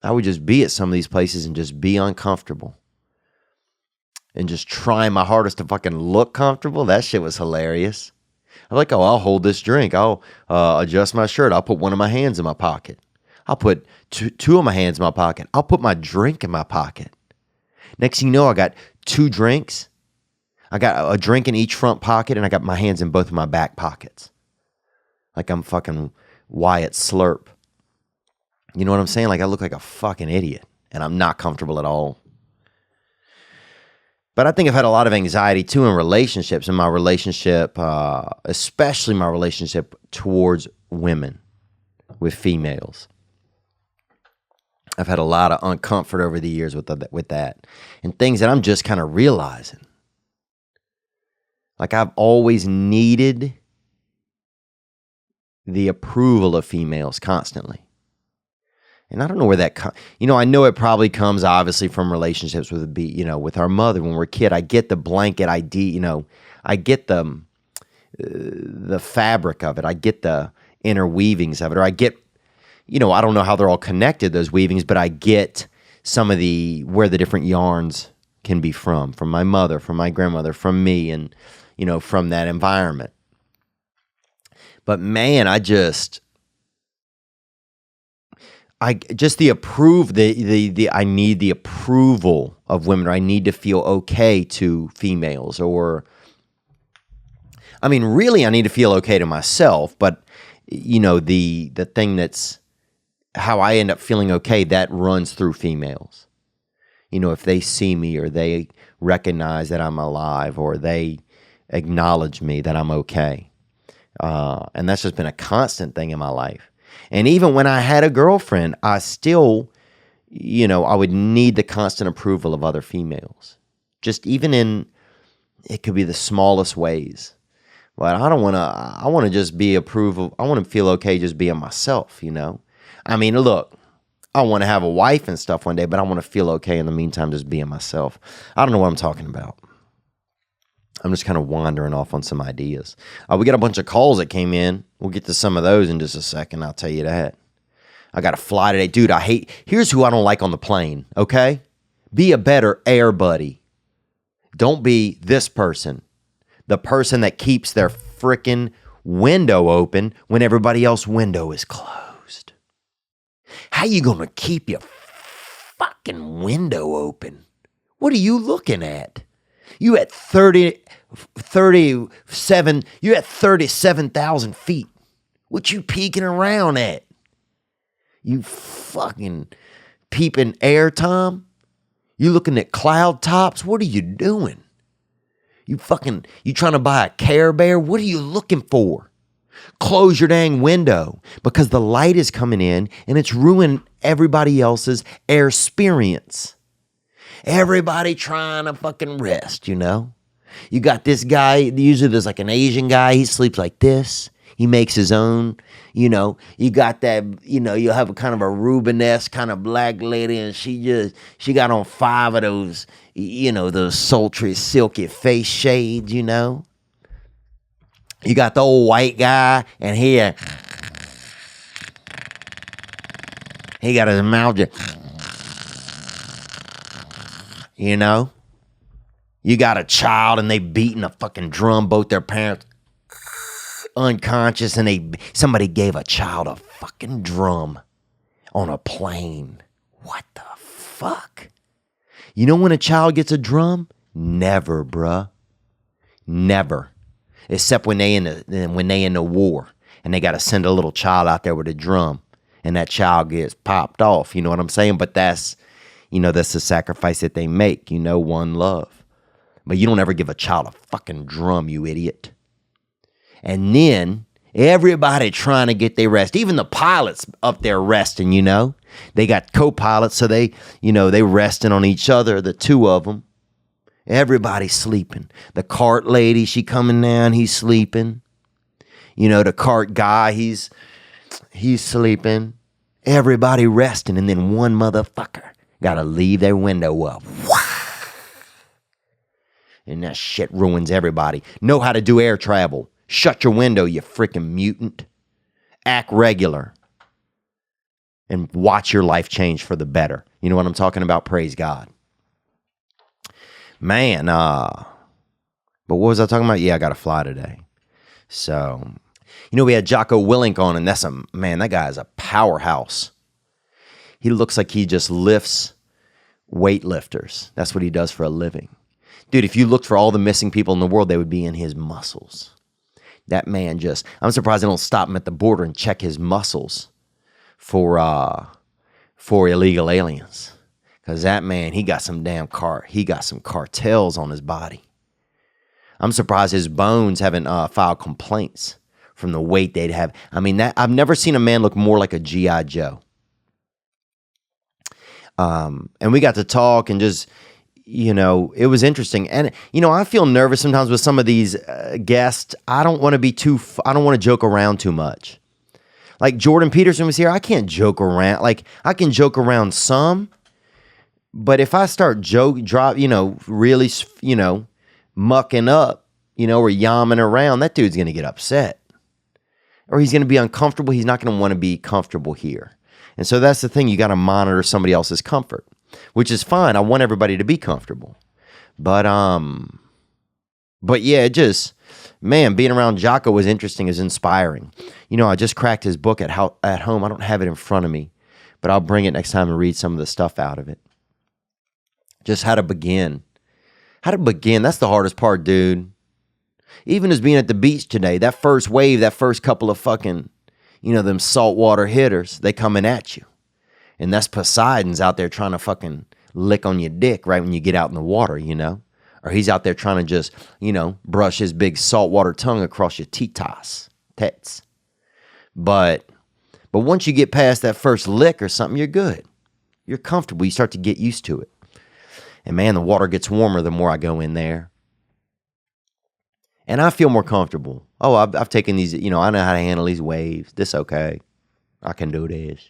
[SPEAKER 1] I would just be at some of these places and just be uncomfortable. And just trying my hardest to fucking look comfortable. That shit was hilarious. I'm like, I'll hold this drink. I'll adjust my shirt. I'll put one of my hands in my pocket. I'll put two of my hands in my pocket. I'll put my drink in my pocket. Next thing you know, I got 2 drinks. I got a drink in each front pocket, and I got my hands in both of my back pockets. Like I'm fucking Wyatt Slurp. You know what I'm saying? Like I look like a fucking idiot, and I'm not comfortable at all. But I think I've had a lot of anxiety too in relationships, in my relationship, especially my relationship towards women, with females. I've had a lot of uncomfort over the years with that, and things that I'm just kind of realizing. Like I've always needed the approval of females constantly. And I don't know where that comes. I know it probably comes obviously from relationships with with our mother when we're a kid. I get the blanket idea, I get the fabric of it. I get the interweavings of it, or I get, I don't know how they're all connected, those weavings, but I get some of where the different yarns can be from my mother, from my grandmother, from me, and, from that environment. But man, I need the approval of women, or I need to feel okay to females, or, really I need to feel okay to myself, but the thing that's how I end up feeling okay, that runs through females. If they see me, or they recognize that I'm alive, or they acknowledge me that I'm okay. And that's just been a constant thing in my life. And even when I had a girlfriend, I still, I would need the constant approval of other females. Just even it could be the smallest ways. But I want to just be approval. I want to feel okay just being myself, Look, I want to have a wife and stuff one day, but I want to feel okay in the meantime just being myself. I don't know what I'm talking about. I'm just kind of wandering off on some ideas. We got a bunch of calls that came in. We'll get to some of those in just a second. I'll tell you that. I got to fly today. Dude, here's who I don't like on the plane, okay? Be a better air buddy. Don't be this person. The person that keeps their freaking window open when everybody else's window is closed. How you going to keep your fucking window open? What are you looking at? You at 37,000 feet. What you peeking around at? You fucking peeping air, Tom? You looking at cloud tops? What are you doing? You trying to buy a Care Bear? What are you looking for? Close your dang window, because the light is coming in and it's ruining everybody else's air experience. Everybody trying to fucking rest, You got this guy, usually there's like an Asian guy, he sleeps like this. He makes his own, you got that, you have a kind of a Rubenesque kind of black lady, and she got on 5 of those, those sultry, silky face shades, You got the old white guy, and he got his mouth just, You got a child and they beating a fucking drum, both their parents unconscious, and somebody gave a child a fucking drum on a plane. What the fuck? When a child gets a drum? Never, bruh. Never. Except when they in the war and they got to send a little child out there with a drum, and that child gets popped off. You know what I'm saying? But that's the sacrifice that they make. One love. But you don't ever give a child a fucking drum, you idiot. And then everybody trying to get their rest. Even the pilots up there resting, They got co-pilots, so they resting on each other, the two of them. Everybody's sleeping. The cart lady, she coming down, he's sleeping. The cart guy, he's sleeping. Everybody resting, and then one motherfucker got to leave their window up. And that shit ruins everybody. Know how to do air travel. Shut your window, you freaking mutant. Act regular. And watch your life change for the better. You know what I'm talking about? Praise God. Man, but what was I talking about? Yeah, I got to fly today. So, we had Jocko Willink on, and that guy is a powerhouse. He looks like he just lifts weightlifters. That's what he does for a living. Dude, if you looked for all the missing people in the world, they would be in his muscles. That man I'm surprised they don't stop him at the border and check his muscles for illegal aliens. Because that man, he got some cartels on his body. I'm surprised his bones haven't filed complaints from the weight they'd have. I've never seen a man look more like a G.I. Joe. And we got to talk and just, it was interesting. And, I feel nervous sometimes with some of these guests. I don't want to joke around too much. Like Jordan Peterson was here. I can't joke around. Like I can joke around some, but if I start really, mucking up, or yamming around, that dude's going to get upset or he's going to be uncomfortable. He's not going to want to be comfortable here. And so that's the thing. You got to monitor somebody else's comfort, which is fine. I want everybody to be comfortable, but yeah, being around Jocko was interesting, is inspiring. I just cracked his book at home. I don't have it in front of me, but I'll bring it next time and read some of the stuff out of it. Just how to begin. That's the hardest part, dude. Even as being at the beach today, that first wave, that first couple of fucking, them saltwater hitters, they coming at you. And that's Poseidon's out there trying to fucking lick on your dick right when you get out in the water, Or he's out there trying to just, brush his big saltwater tongue across your tets. But once you get past that first lick or something, you're good. You're comfortable. You start to get used to it. And man, the water gets warmer the more I go in there. And I feel more comfortable. Oh, I've taken these, I know how to handle these waves. This okay. I can do this.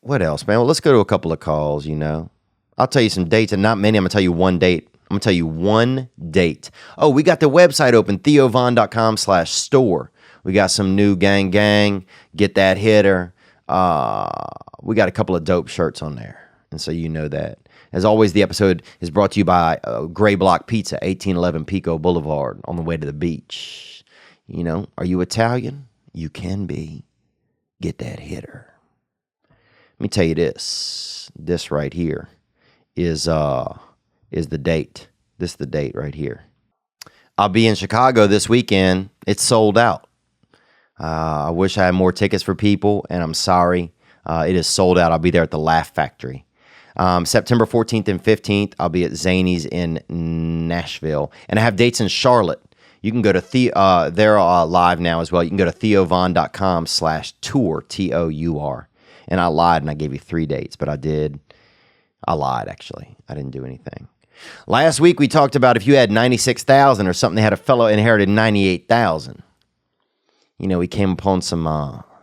[SPEAKER 1] What else, man? Well, let's go to a couple of calls, I'll tell you some dates, and not many. I'm going to tell you one date. I'm going to tell you one date. Oh, we got the website open, theovon.com/store. We got some new gang. Get that hitter. We got a couple of dope shirts on there, and so you know that. As always, the episode is brought to you by Gray Block Pizza, 1811 Pico Boulevard, on the way to the beach. Are you Italian? You can be. Get that hitter. Let me tell you this. This right here is the date. This is the date right here. I'll be in Chicago this weekend. It's sold out. I wish I had more tickets for people, and I'm sorry. It is sold out. I'll be there at the Laugh Factory. September 14th and 15th, I'll be at Zanies in Nashville. And I have dates in Charlotte. You can go to they're live now as well. You can go to theovon.com/tour, TOUR. And I lied and I gave you 3 dates, but I lied, actually. I didn't do anything. Last week, we talked about if you had 96,000 or something, they had a fellow inherited 98,000. We came upon some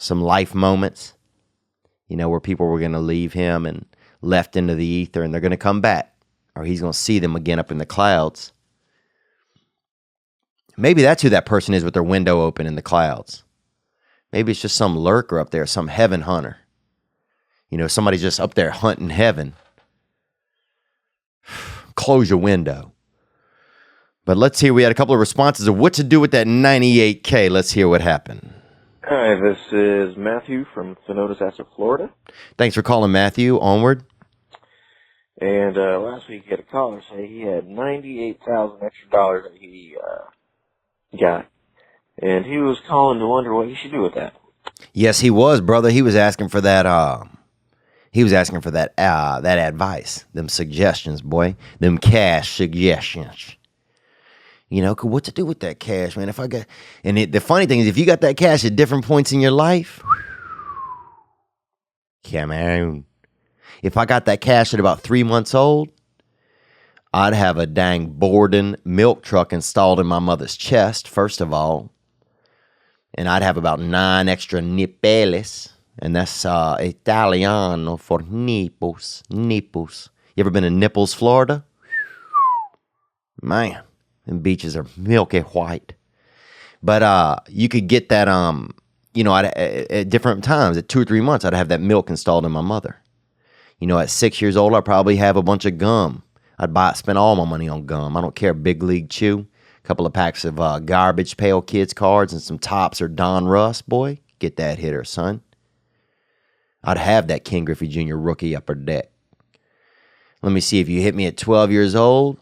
[SPEAKER 1] life moments, where people were going to leave him and left into the ether, and they're going to come back, or he's going to see them again up in the clouds. Maybe that's who that person is with their window open in the clouds. Maybe it's just some lurker up there, some heaven hunter. Somebody's just up there hunting heaven. Close your window. But let's hear, we had a couple of responses of what to do with that 98K. Let's hear what happened.
[SPEAKER 3] Hi, this is Matthew from Sonota, Florida.
[SPEAKER 1] Thanks for calling, Matthew. Onward.
[SPEAKER 3] And last week he had a caller say he had 98,000 extra dollars that he got. And he was calling to wonder what he should do with that.
[SPEAKER 1] Yes, he was, brother. He was asking for that that advice, them suggestions, boy, them cash suggestions. What to do with that cash, man? If I got, the funny thing is, if you got that cash at different points in your life, come on. If I got that cash at about 3 months old, I'd have a dang Borden milk truck installed in my mother's chest, first of all. And I'd have about 9 extra nipples. And that's Italiano for nipples. Nipples. You ever been to Nipples, Florida? Man, them beaches are milky white. But you could get that, at different times. At 2 or 3 months, I'd have that milk installed in my mother. At 6 years old, I'd probably have a bunch of gum. Spend all my money on gum. I don't care, Big League Chew. A couple of packs of Garbage Pail Kids cards and some Tops or Don Russ, boy. Get that hitter, son. I'd have that King Griffey Jr. rookie upper deck. Let me see, if you hit me at 12 years old,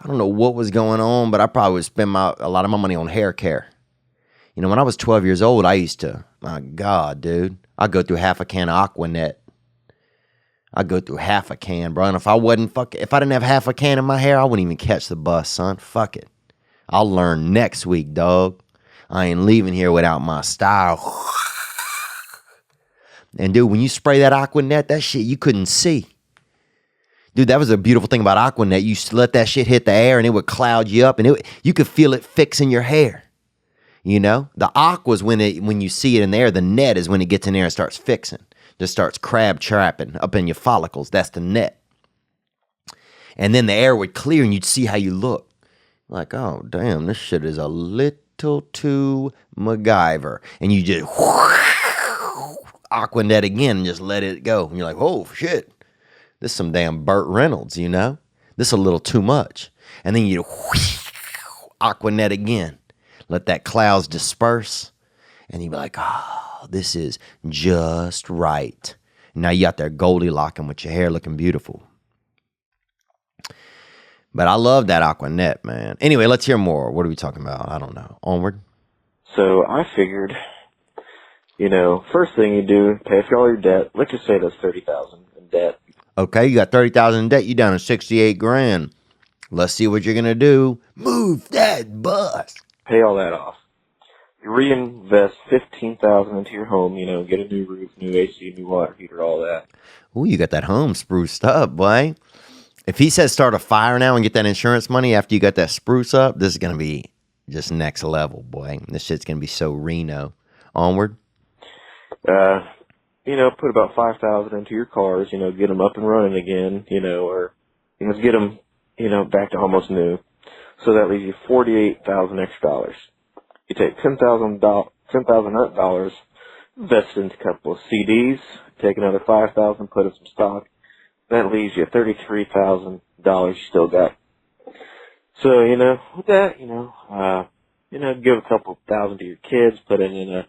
[SPEAKER 1] I don't know what was going on, but I probably would spend a lot of my money on hair care. When I was 12 years old, I used to, my God, dude, I'd go through half a can of Aquanet. I'd go through half a can, bro. And if I didn't have half a can in my hair, I wouldn't even catch the bus, son. Fuck it. I'll learn next week, dog. I ain't leaving here without my style. And dude, when you spray that Aquanet, that shit you couldn't see. Dude, that was a beautiful thing about Aquanet. You let that shit hit the air and it would cloud you up, and you could feel it fixing your hair. You know, the aqua's when you see it in the air. The net is when it gets in there and starts fixing. Just starts crab trapping up in your follicles. That's the net. And then the air would clear and you'd see how you look. Like, oh, damn, this shit is a little too MacGyver. And you just Aquanet again and just let it go. And you're like, oh, shit. This is some damn Burt Reynolds, you know? This is a little too much. And then you Aquanet again. Let that clouds disperse. And you'd be like, oh, this is just right. Now you out there Goldilocking with your hair looking beautiful. But I love that Aquanet, man. Anyway, let's hear more. What are we talking about? I don't know. Onward.
[SPEAKER 3] So I figured, first thing you do, pay off all your debt. Let's just say that's $30,000 in debt.
[SPEAKER 1] Okay, you got $30,000 in debt. You down to $68,000. Let's see what you're gonna do. Move that bus.
[SPEAKER 3] Pay all that off. You reinvest $15,000 into your home. Get a new roof, new AC, new water heater, all that.
[SPEAKER 1] Ooh, you got that home spruced up, boy. If he says start a fire now and get that insurance money after you got that spruce up, this is gonna be just next level, boy. This shit's gonna be so Reno. Onward.
[SPEAKER 3] Put about $5,000 into your cars, get them up and running again, or, get them, back to almost new. So that leaves you $48,000 extra dollars. You take $10,000, invest into a couple of CDs, take another $5,000, put in some stock. That leaves you $33,000 you still got. So, with that, give a couple thousand to your kids, put it in a,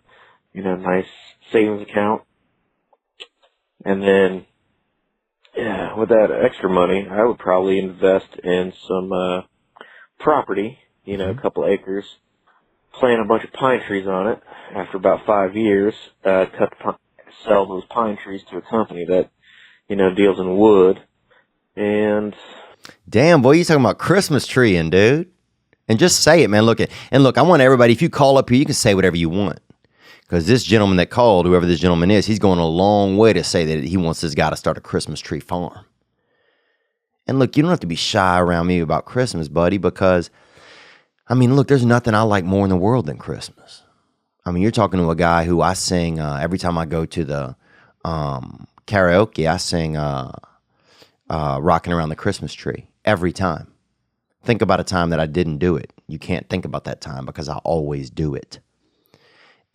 [SPEAKER 3] nice savings account. And then, with that extra money, I would probably invest in some, property, a couple acres, plant a bunch of pine trees on it. After about 5 years, sell those pine trees to a company that, deals in wood. And
[SPEAKER 1] damn, boy, you talking about Christmas treeing, dude. And just say it, man. Look, I want everybody, if you call up here, you can say whatever you want. Because this gentleman that called, whoever this gentleman is, he's going a long way to say that he wants this guy to start a Christmas tree farm. And look, you don't have to be shy around me about Christmas, buddy, because, look, there's nothing I like more in the world than Christmas. You're talking to a guy who I sing every time I go to the karaoke, I sing Rocking Around the Christmas Tree every time. Think about a time that I didn't do it. You can't think about that time because I always do it.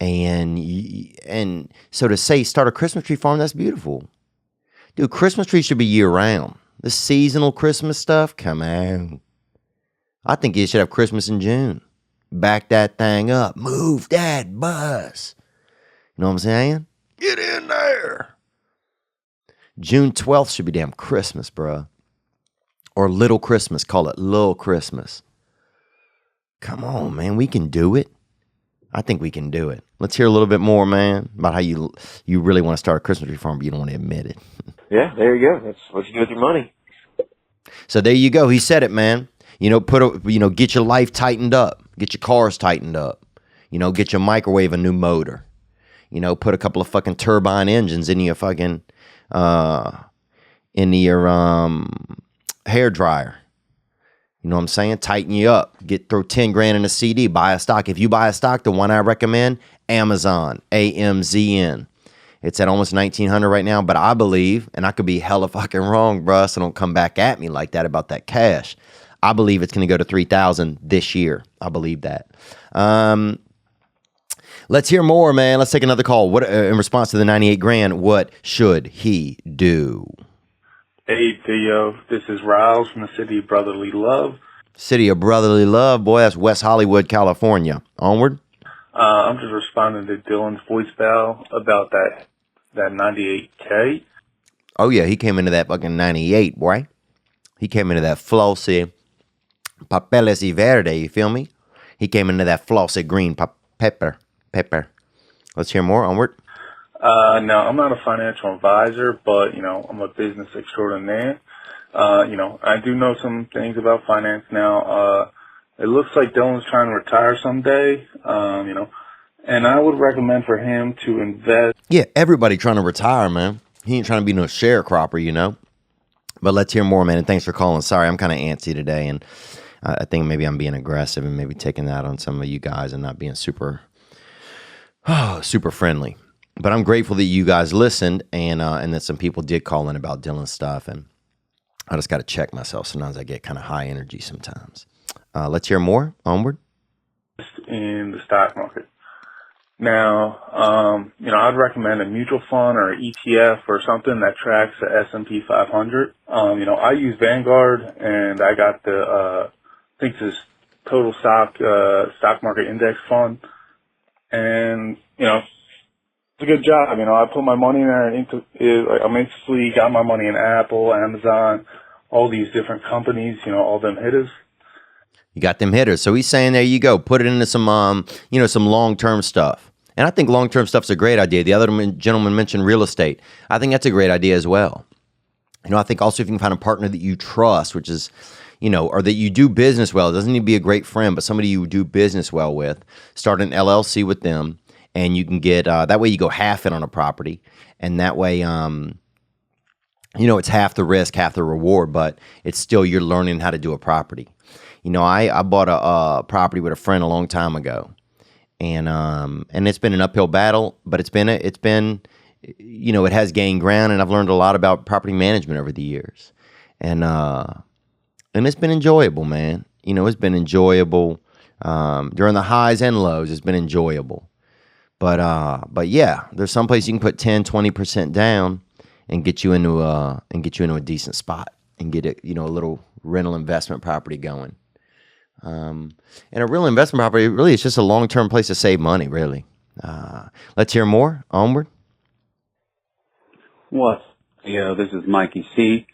[SPEAKER 1] And so to say start a Christmas tree farm, that's beautiful. Dude, Christmas trees should be year round. This seasonal Christmas stuff, come on. I think you should have Christmas in June. Back that thing up. Move that bus. You know what I'm saying? Get in there. June 12th should be damn Christmas, bruh. Or Little Christmas. Call it Little Christmas. Come on, man. We can do it. I think we can do it. Let's hear a little bit more, man, about how you really want to start a Christmas tree farm, but you don't want to admit it.
[SPEAKER 3] Yeah, there you go. That's what you do with your money.
[SPEAKER 1] So there you go. He said it, man. Get your life tightened up. Get your cars tightened up. Get your microwave a new motor. Put a couple of fucking turbine engines in your fucking hair dryer. You know what I'm saying? Tighten you up. Throw $10,000 in a CD. Buy a stock. If you buy a stock, the one I recommend, Amazon, AMZN. It's at almost 1,900 right now, but I believe, and I could be hella fucking wrong, bruh, so don't come back at me like that about that cash. I believe it's going to go to 3,000 this year. I believe that. Let's hear more, man. Let's take another call. What in response to the $98,000? What should he do?
[SPEAKER 4] Hey, Theo. This is Riles from the City of Brotherly Love.
[SPEAKER 1] City of Brotherly Love, boy. That's West Hollywood, California. Onward.
[SPEAKER 4] I'm just responding to Dylan's voicemail about that 98K.
[SPEAKER 1] Oh yeah, he came into that fucking 98, boy. He came into that flossy papeles y verde. You feel me? He came into that flossy green pepper. Let's hear more. Onward.
[SPEAKER 4] No, I'm not a financial advisor, but, I'm a business extraordinaire. I do know some things about finance now. It looks like Dylan's trying to retire someday, And I would recommend for him to invest.
[SPEAKER 1] Yeah, everybody trying to retire, man. He ain't trying to be no sharecropper, you know? But let's hear more, man, and thanks for calling. Sorry, I'm kind of antsy today, and I think maybe I'm being aggressive and maybe taking that on some of you guys and not being super friendly. But I'm grateful that you guys listened and that some people did call in about Dylan's stuff, and I just got to check myself. Sometimes I get kind of high energy sometimes. Let's hear more. Onward.
[SPEAKER 4] In the stock market. Now, I'd recommend a mutual fund or ETF or something that tracks the S&P 500. I use Vanguard, and I got the, I think this total stock market index fund. And, it's a good job. I put my money in there and I basically got my money in Apple, Amazon, all these different companies, all them hitters.
[SPEAKER 1] You got them hitters. So he's saying, there you go. Put it into some, some long-term stuff. And I think long-term stuff's a great idea. The other gentleman mentioned real estate. I think that's a great idea as well. I think also if you can find a partner that you trust, which is, or that you do business well. It doesn't need to be a great friend, but somebody you do business well with. Start an LLC with them, and you can get, that way you go half in on a property. And that way, it's half the risk, half the reward, but it's still you're learning how to do a property. I bought a property with a friend a long time ago, and it's been an uphill battle, but it has gained ground, and I've learned a lot about property management over the years, and it's been enjoyable, man. It's been enjoyable during the highs and lows. It's been enjoyable, but yeah, there's some place you can put 10-20% down and get you into a decent spot and get a little rental investment property going. And a real investment property, really, it's just a long-term place to save money, really. Let's hear more. Onward.
[SPEAKER 5] What? Theo, this is Mikey C.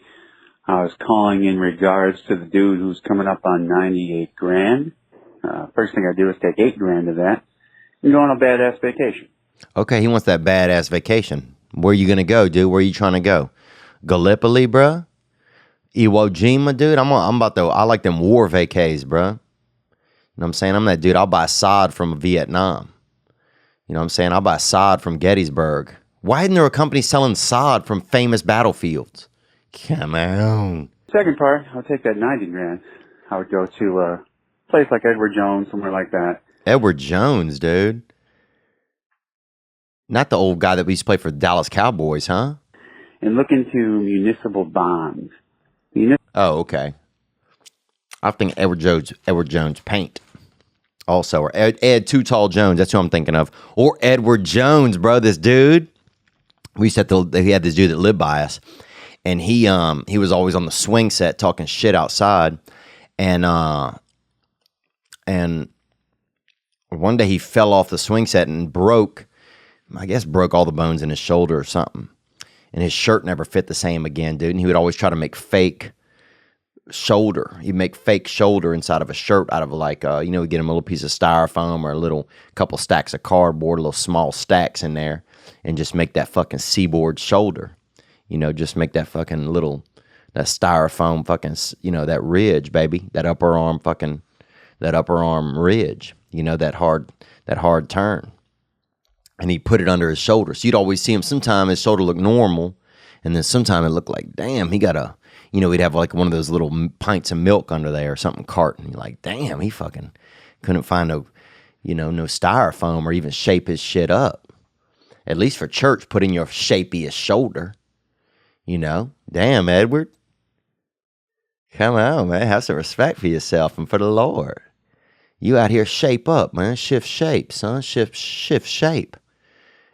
[SPEAKER 5] I was calling in regards to the dude who's coming up on 98 grand. First thing I do is take 8 grand of that and go on a badass vacation.
[SPEAKER 1] Okay, he wants that badass vacation. Where you gonna go, dude? Where you trying to go? Gallipoli, bruh? Iwo Jima, dude? I like them war vacays, bruh. You know what I'm saying? I'm that dude. I'll buy sod from Vietnam. You know what I'm saying? I'll buy sod from Gettysburg. Why isn't there a company selling sod from famous battlefields? Come on.
[SPEAKER 5] Second part, I'll take that 90 grand. I would go to a place like Edward Jones, somewhere like that.
[SPEAKER 1] Edward Jones, dude. Not the old guy that we used to play for the Dallas Cowboys, huh?
[SPEAKER 5] And look into municipal bonds.
[SPEAKER 1] Oh, okay. I think Edward Jones paint. Also, or Ed Too Tall Jones. That's who I'm thinking of. Or Edward Jones, bro. This dude. We had this dude that lived by us, and he was always on the swing set talking shit outside, and one day he fell off the swing set and broke all the bones in his shoulder or something. And his shirt never fit the same again, dude. And he would always try to make fake shoulder. He'd make fake shoulder inside of a shirt out of we'd get him a little piece of styrofoam or a little couple stacks of cardboard, little small stacks in there, and just make that fucking seaboard shoulder. Just make that fucking that styrofoam fucking, that ridge, baby. That upper arm ridge, that hard turn. And he put it under his shoulder. So you'd always see him. Sometime his shoulder looked normal, and then sometime it looked like, damn, he got he'd have like one of those little pints of milk under there or something carton. And you're like, damn, he fucking couldn't find no styrofoam or even shape his shit up. At least for church, put in your shapiest shoulder. Damn, Edward. Come on, man. Have some respect for yourself and for the Lord. You out here shape up, man. Shift shape, son. Shift shape.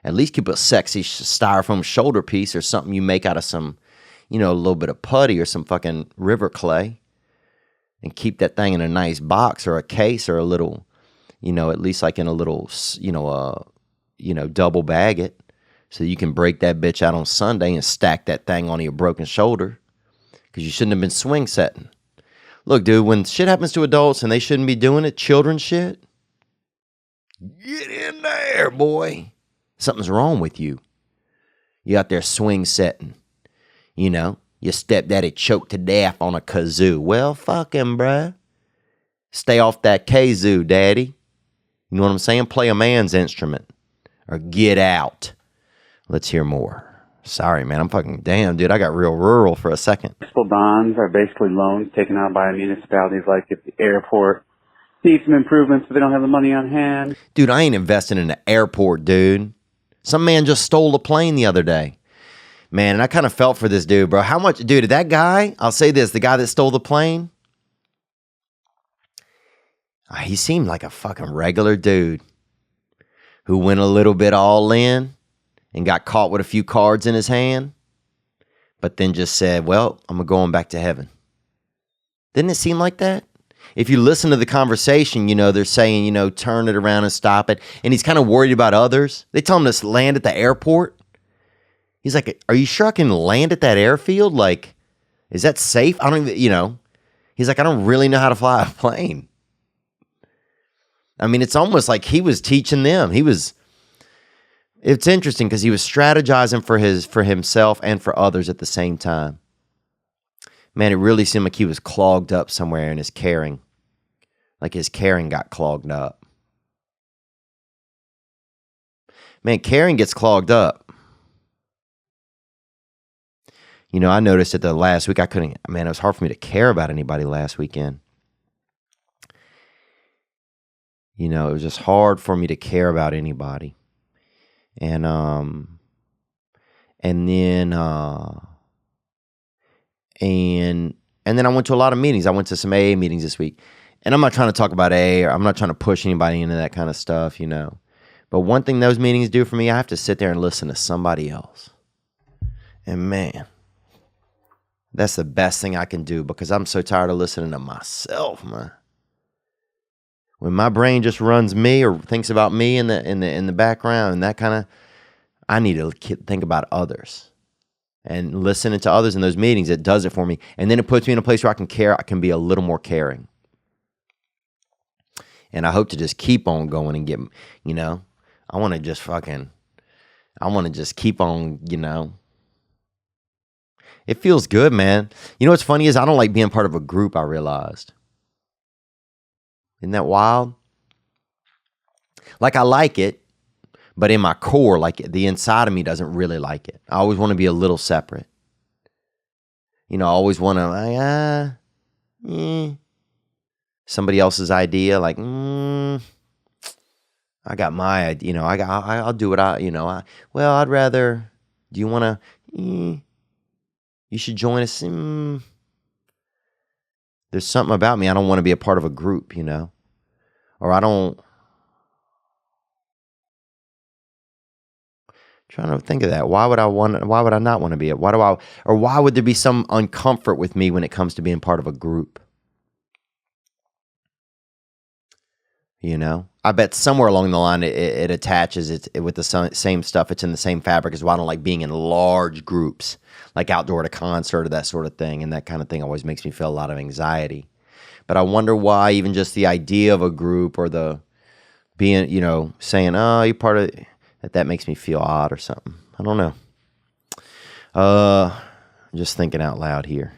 [SPEAKER 1] At least keep a sexy styrofoam shoulder piece or something you make out of some, a little bit of putty or some fucking river clay. And keep that thing in a nice box or a case or a little, at least like in a little, double bag it. So you can break that bitch out on Sunday and stack that thing onto your broken shoulder. Because you shouldn't have been swing setting. Look, dude, when shit happens to adults and they shouldn't be doing it, children shit, get in there, boy. Something's wrong with you. You out there swing setting. Your stepdaddy choked to death on a kazoo. Well, fuck him, bruh. Stay off that kazoo, daddy. You know what I'm saying? Play a man's instrument or get out. Let's hear more. Sorry, man. I'm fucking damn, dude. I got real rural for a second.
[SPEAKER 5] Municipal bonds are basically loans taken out by municipalities, like if the airport needs some improvements, but they don't have the money on hand.
[SPEAKER 1] Dude, I ain't investing in the airport, dude. Some man just stole a plane the other day. Man, and I kind of felt for this dude, bro. How much, dude, that guy, I'll say this, the guy that stole the plane, he seemed like a fucking regular dude who went a little bit all in and got caught with a few cards in his hand, but then just said, well, I'm going back to heaven. Didn't it seem like that? If you listen to the conversation, you know, they're saying, you know, turn it around and stop it. And he's kind of worried about others. They tell him to land at the airport. He's like, are you sure I can land at that airfield? Like, is that safe? I don't even, you know. He's like, I don't really know how to fly a plane. I mean, it's almost like he was teaching them. It's interesting because he was strategizing for himself and for others at the same time. Man, it really seemed like he was clogged up somewhere in his caring. Like his caring got clogged up. Man, caring gets clogged up. You know, I noticed it the last week. It was hard for me to care about anybody last weekend. You know, it was just hard for me to care about anybody. And then I went to a lot of meetings. I went to some AA meetings this week. And I'm not trying to talk about AA, or I'm not trying to push anybody into that kind of stuff, you know. But one thing those meetings do for me, I have to sit there and listen to somebody else. And man, that's the best thing I can do, because I'm so tired of listening to myself, man. When my brain just runs me or thinks about me in the background and that kind of, I need to think about others. And listening to others in those meetings, it does it for me. And then it puts me in a place where I can care. I can be a little more caring. And I hope to just keep on going and get, you know, I want to just keep on, you know. It feels good, man. You know what's funny is I don't like being part of a group, I realized. Isn't that wild? Like, I like it, but in my core, like the inside of me doesn't really like it. I always want to be a little separate. You know, I always want to, somebody else's idea, like, I got my idea, you know, I'll do what I'd rather, do you want to, you should join us. There's something about me, I don't want to be a part of a group, you know, or I don't, trying to think of that. Why would I not want to be it? Why would there be some uncomfort with me when it comes to being part of a group? You know, I bet somewhere along the line it attaches it with the same stuff. It's in the same fabric as why I don't like being in large groups, like outdoor at a concert or that sort of thing. And that kind of thing always makes me feel a lot of anxiety. But I wonder why even just the idea of a group or the being, you know, saying, oh, you're part of it, that makes me feel odd or something. I don't know. Just thinking out loud here.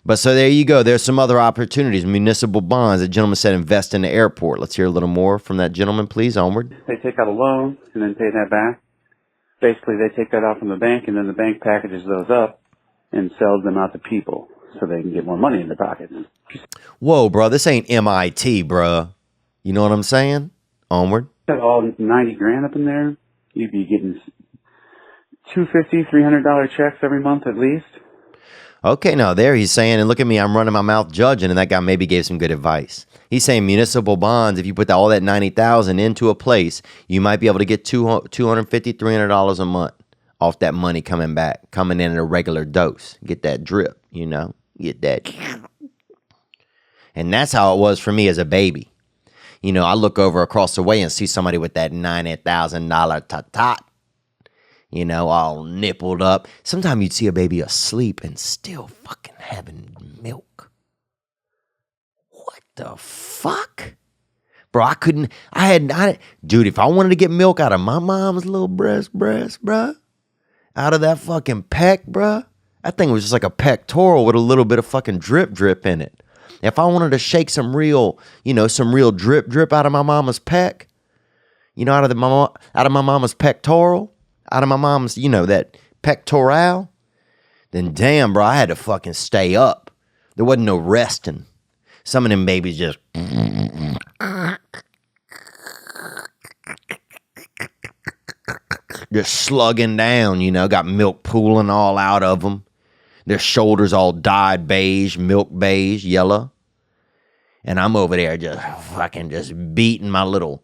[SPEAKER 1] But so there you go. There's some other opportunities. Municipal bonds. The gentleman said invest in the airport. Let's hear a little more from that gentleman, please. Onward.
[SPEAKER 5] They take out a loan and then pay that back. Basically, they take that out from the bank, and then the bank packages those up and sells them out to people so they can get more money in their pockets.
[SPEAKER 1] Whoa, bro. This ain't MIT, bro. You know what I'm saying? Onward.
[SPEAKER 5] Got all 90 grand up in there. You'd be getting $250, $300 checks every month at least.
[SPEAKER 1] Okay, now there he's saying, and look at me, I'm running my mouth judging, and that guy maybe gave some good advice. He's saying municipal bonds, if you put all that $90,000 into a place, you might be able to get $250, $300 a month off that money coming in at a regular dose. Get that drip, you know, get that. And that's how it was for me as a baby. You know, I look over across the way and see somebody with that $90,000 tot. You know, all nippled up. Sometimes you'd see a baby asleep and still fucking having milk. What the fuck? Bro, dude, if I wanted to get milk out of my mom's little breast, bro, out of that fucking peck, bro, that thing was just like a pectoral with a little bit of fucking drip in it. If I wanted to shake some real drip out of my mama's peck, You know, out of my mama's pectoral, out of my mom's, you know, that pectoral, then damn, bro, I had to fucking stay up. There wasn't no resting. Some of them babies just slugging down, you know, got milk pooling all out of them. Their shoulders all dyed beige, milk beige, yellow. And I'm over there just fucking just beating my little,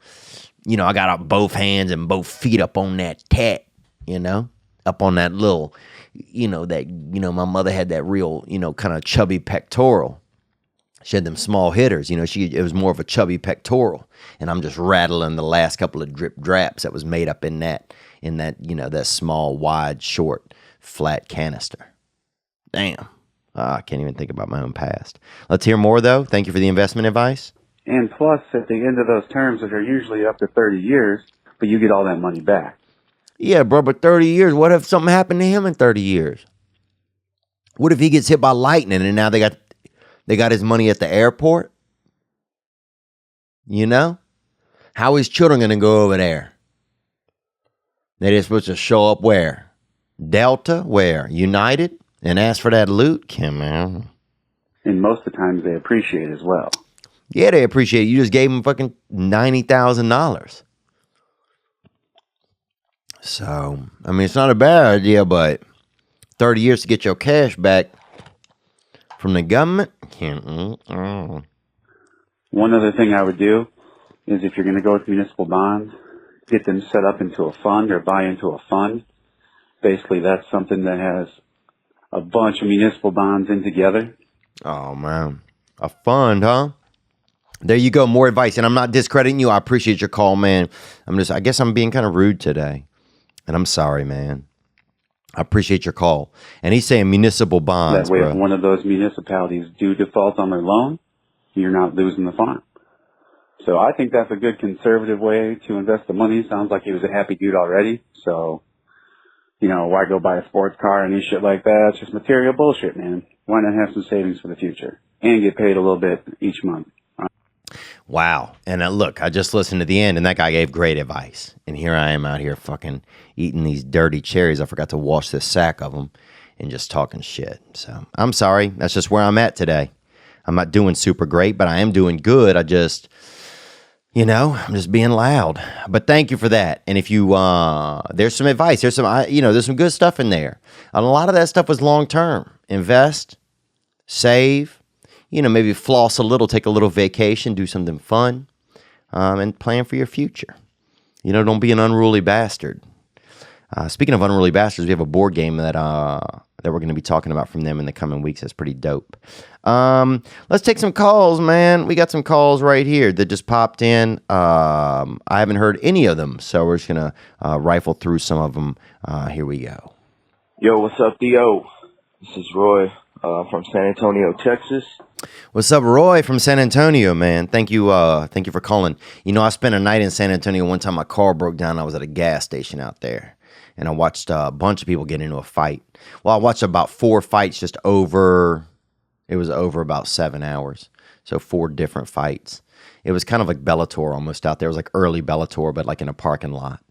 [SPEAKER 1] you know, I got up both hands and both feet up on that tat, you know, up on that little, you know, that, you know, my mother had that real, you know, kind of chubby pectoral. She had them small hitters, you know, it was more of a chubby pectoral. And I'm just rattling the last couple of drip draps that was made up in that, you know, that small, wide, short, flat canister. Damn. I can't even think about my own past. Let's hear more, though. Thank you for the investment advice.
[SPEAKER 5] And plus, at the end of those terms, which are usually up to 30 years, but you get all that money back.
[SPEAKER 1] Yeah, bro, but 30 years, what if something happened to him in 30 years? What if he gets hit by lightning and now they got his money at the airport? You know? How is children going to go over there? They're supposed to show up where? Delta? Where? United? And ask for that loot? Come on.
[SPEAKER 5] And most of the times they appreciate as well.
[SPEAKER 1] Yeah, they appreciate it. You just gave them fucking $90,000. So, I mean, it's not a bad idea, but 30 years to get your cash back from the government?
[SPEAKER 5] One other thing I would do is if you're going to go with municipal bonds, get them set up into a fund or buy into a fund. Basically, that's something that has a bunch of municipal bonds in together.
[SPEAKER 1] Oh, man. A fund, huh? There you go. More advice. And I'm not discrediting you. I appreciate your call, man. I guess I'm being kind of rude today. And I'm sorry, man. I appreciate your call. And he's saying municipal bonds,
[SPEAKER 5] that way,
[SPEAKER 1] bro.
[SPEAKER 5] if one of those municipalities do default on their loan, you're not losing the farm. So I think that's a good conservative way to invest the money. Sounds like he was a happy dude already. So, you know, why go buy a sports car and shit like that? It's just material bullshit, man. Why not have some savings for the future and get paid a little bit each month?
[SPEAKER 1] Wow. And look, I just listened to the end, and that guy gave great advice. And here I am out here fucking eating these dirty cherries. I forgot to wash this sack of them and just talking shit. So I'm sorry. That's just where I'm at today. I'm not doing super great, but I am doing good. I just, you know, I'm just being loud. But thank you for that. And if you, there's some advice. There's some, there's some good stuff in there. And a lot of that stuff was long-term. Invest, save. You know, maybe floss a little, take a little vacation, do something fun, and plan for your future. You know, don't be an unruly bastard. Speaking of unruly bastards, we have a board game that we're going to be talking about from them in the coming weeks. That's pretty dope. Let's take some calls, man. We got some calls right here that just popped in. I haven't heard any of them, so we're just going to rifle through some of them. Here we go.
[SPEAKER 3] Yo, what's up, Theo? This is Roy from San Antonio, Texas.
[SPEAKER 1] What's up, Roy from San Antonio, man? Thank you for calling. You know, I spent a night in San Antonio one time. My car broke down. I was at a gas station out there, and I watched a bunch of people get into a fight. Well, I watched about 4 fights it was over about 7 hours. So 4 different fights. It was kind of like Bellator almost out there. It was like early Bellator, but like in a parking lot.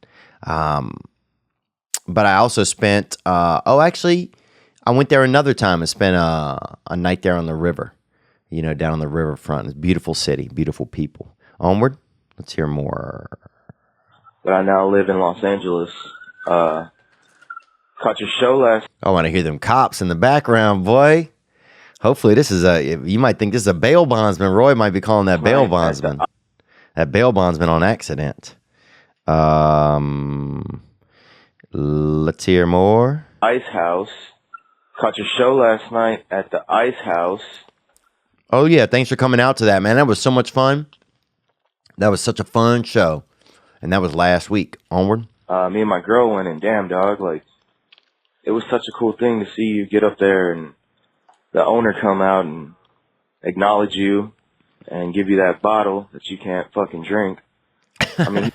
[SPEAKER 1] But I also spent, I went there another time and spent a night there on the river, you know, down on the riverfront. It's a beautiful city, beautiful people. Onward, let's hear more.
[SPEAKER 3] But I now live in Los Angeles. Caught your show last.
[SPEAKER 1] I want to hear them cops in the background, boy. Hopefully this is you might think this is a bail bondsman. Roy might be calling that bail bondsman. That bail bondsman on accident. Let's hear more.
[SPEAKER 3] Ice House. Caught your show last night at the Ice House.
[SPEAKER 1] Oh, yeah. Thanks for coming out to that, man. That was so much fun. That was such a fun show. And that was last week. Onward.
[SPEAKER 3] Me and my girl went, and damn, dog, like, it was such a cool thing to see you get up there and the owner come out and acknowledge you and give you that bottle that you can't fucking drink. I mean,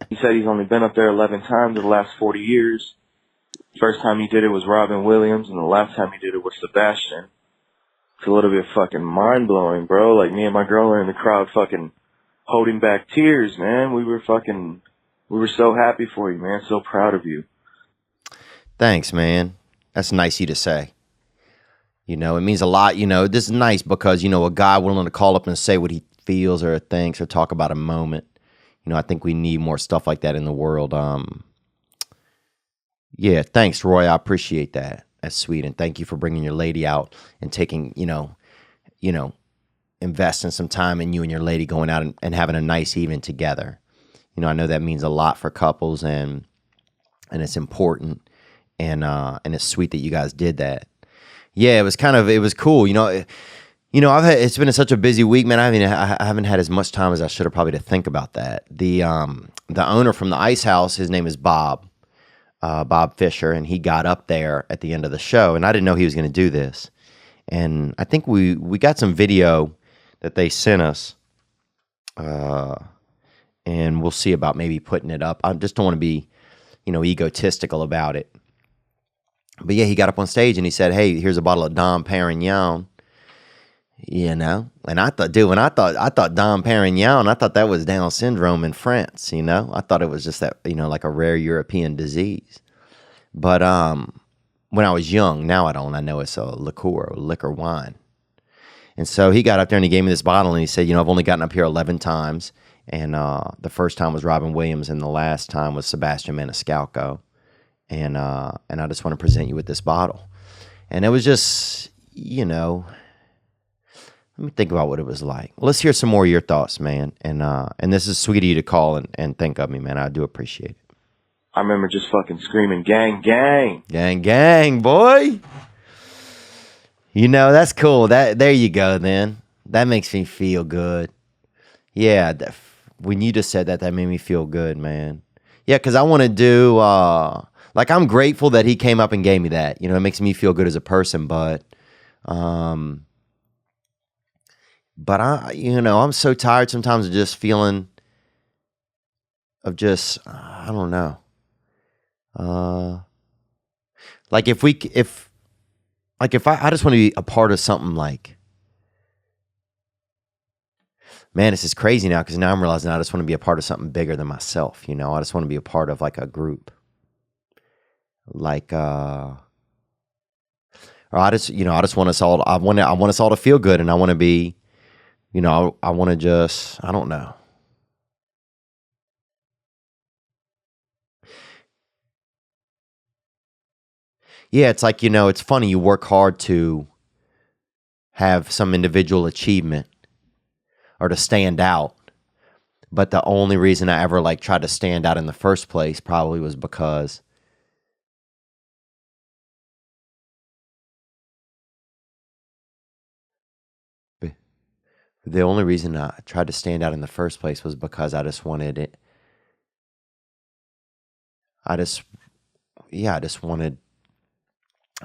[SPEAKER 3] he said he's only been up there 11 times in the last 40 years. First time he did it was Robin Williams, and the last time he did it was Sebastian. It's a little bit fucking mind-blowing, bro. Like, me and my girl were in the crowd fucking holding back tears, man. We were fucking We were so happy for you, man. So proud of you.
[SPEAKER 1] Thanks, man. That's nice of you to say. You know, it means a lot. You know, this is nice because, you know, a guy willing to call up and say what he feels or thinks or talk about a moment. You know, I think we need more stuff like that in the world. Yeah, thanks, Roy. I appreciate that. That's sweet. And thank you for bringing your lady out and taking, you know, investing some time in you and your lady going out and having a nice evening together. You know, I know that means a lot for couples and it's important and it's sweet that you guys did that. Yeah, it was cool. It's been such a busy week, man. I haven't had as much time as I should have probably to think about that. The owner from the ice house, his name is Bob Fisher, and he got up there at the end of the show, and I didn't know he was going to do this. And I think we got some video that they sent us, and we'll see about maybe putting it up. I just don't want to be, egotistical about it. But yeah, he got up on stage and he said, "Hey, here's a bottle of Dom Perignon." And I thought Dom Perignon, I thought that was Down syndrome in France. I thought it was just that, like a rare European disease. But when I was young, now I don't. I know it's a liquor wine. And so he got up there and he gave me this bottle and he said, I've only gotten up here 11 times. And the first time was Robin Williams and the last time was Sebastian Maniscalco. And I just want to present you with this bottle. And it was just, let me think about what it was like. Well, let's hear some more of your thoughts, man. And this is sweet of you to call and think of me, man. I do appreciate it.
[SPEAKER 3] I remember just fucking screaming, "Gang, gang."
[SPEAKER 1] Gang, gang, boy. That's cool. There you go, then. That makes me feel good. Yeah, when you just said that made me feel good, man. Yeah, because I want to do, I'm grateful that he came up and gave me that. It makes me feel good as a person, but I'm so tired sometimes of just feeling, I don't know. I just want to be a part of something man, this is crazy now because now I'm realizing I just want to be a part of something bigger than myself. I just want to be a part of a group. Or I just want us all. I want us all to feel good, and I want to be, I want to just. I don't know. Yeah, it's it's funny. You work hard to have some individual achievement or to stand out, but the only reason I ever tried to stand out in the first place probably was because. The only reason I tried to stand out in the first place was because I just wanted it. I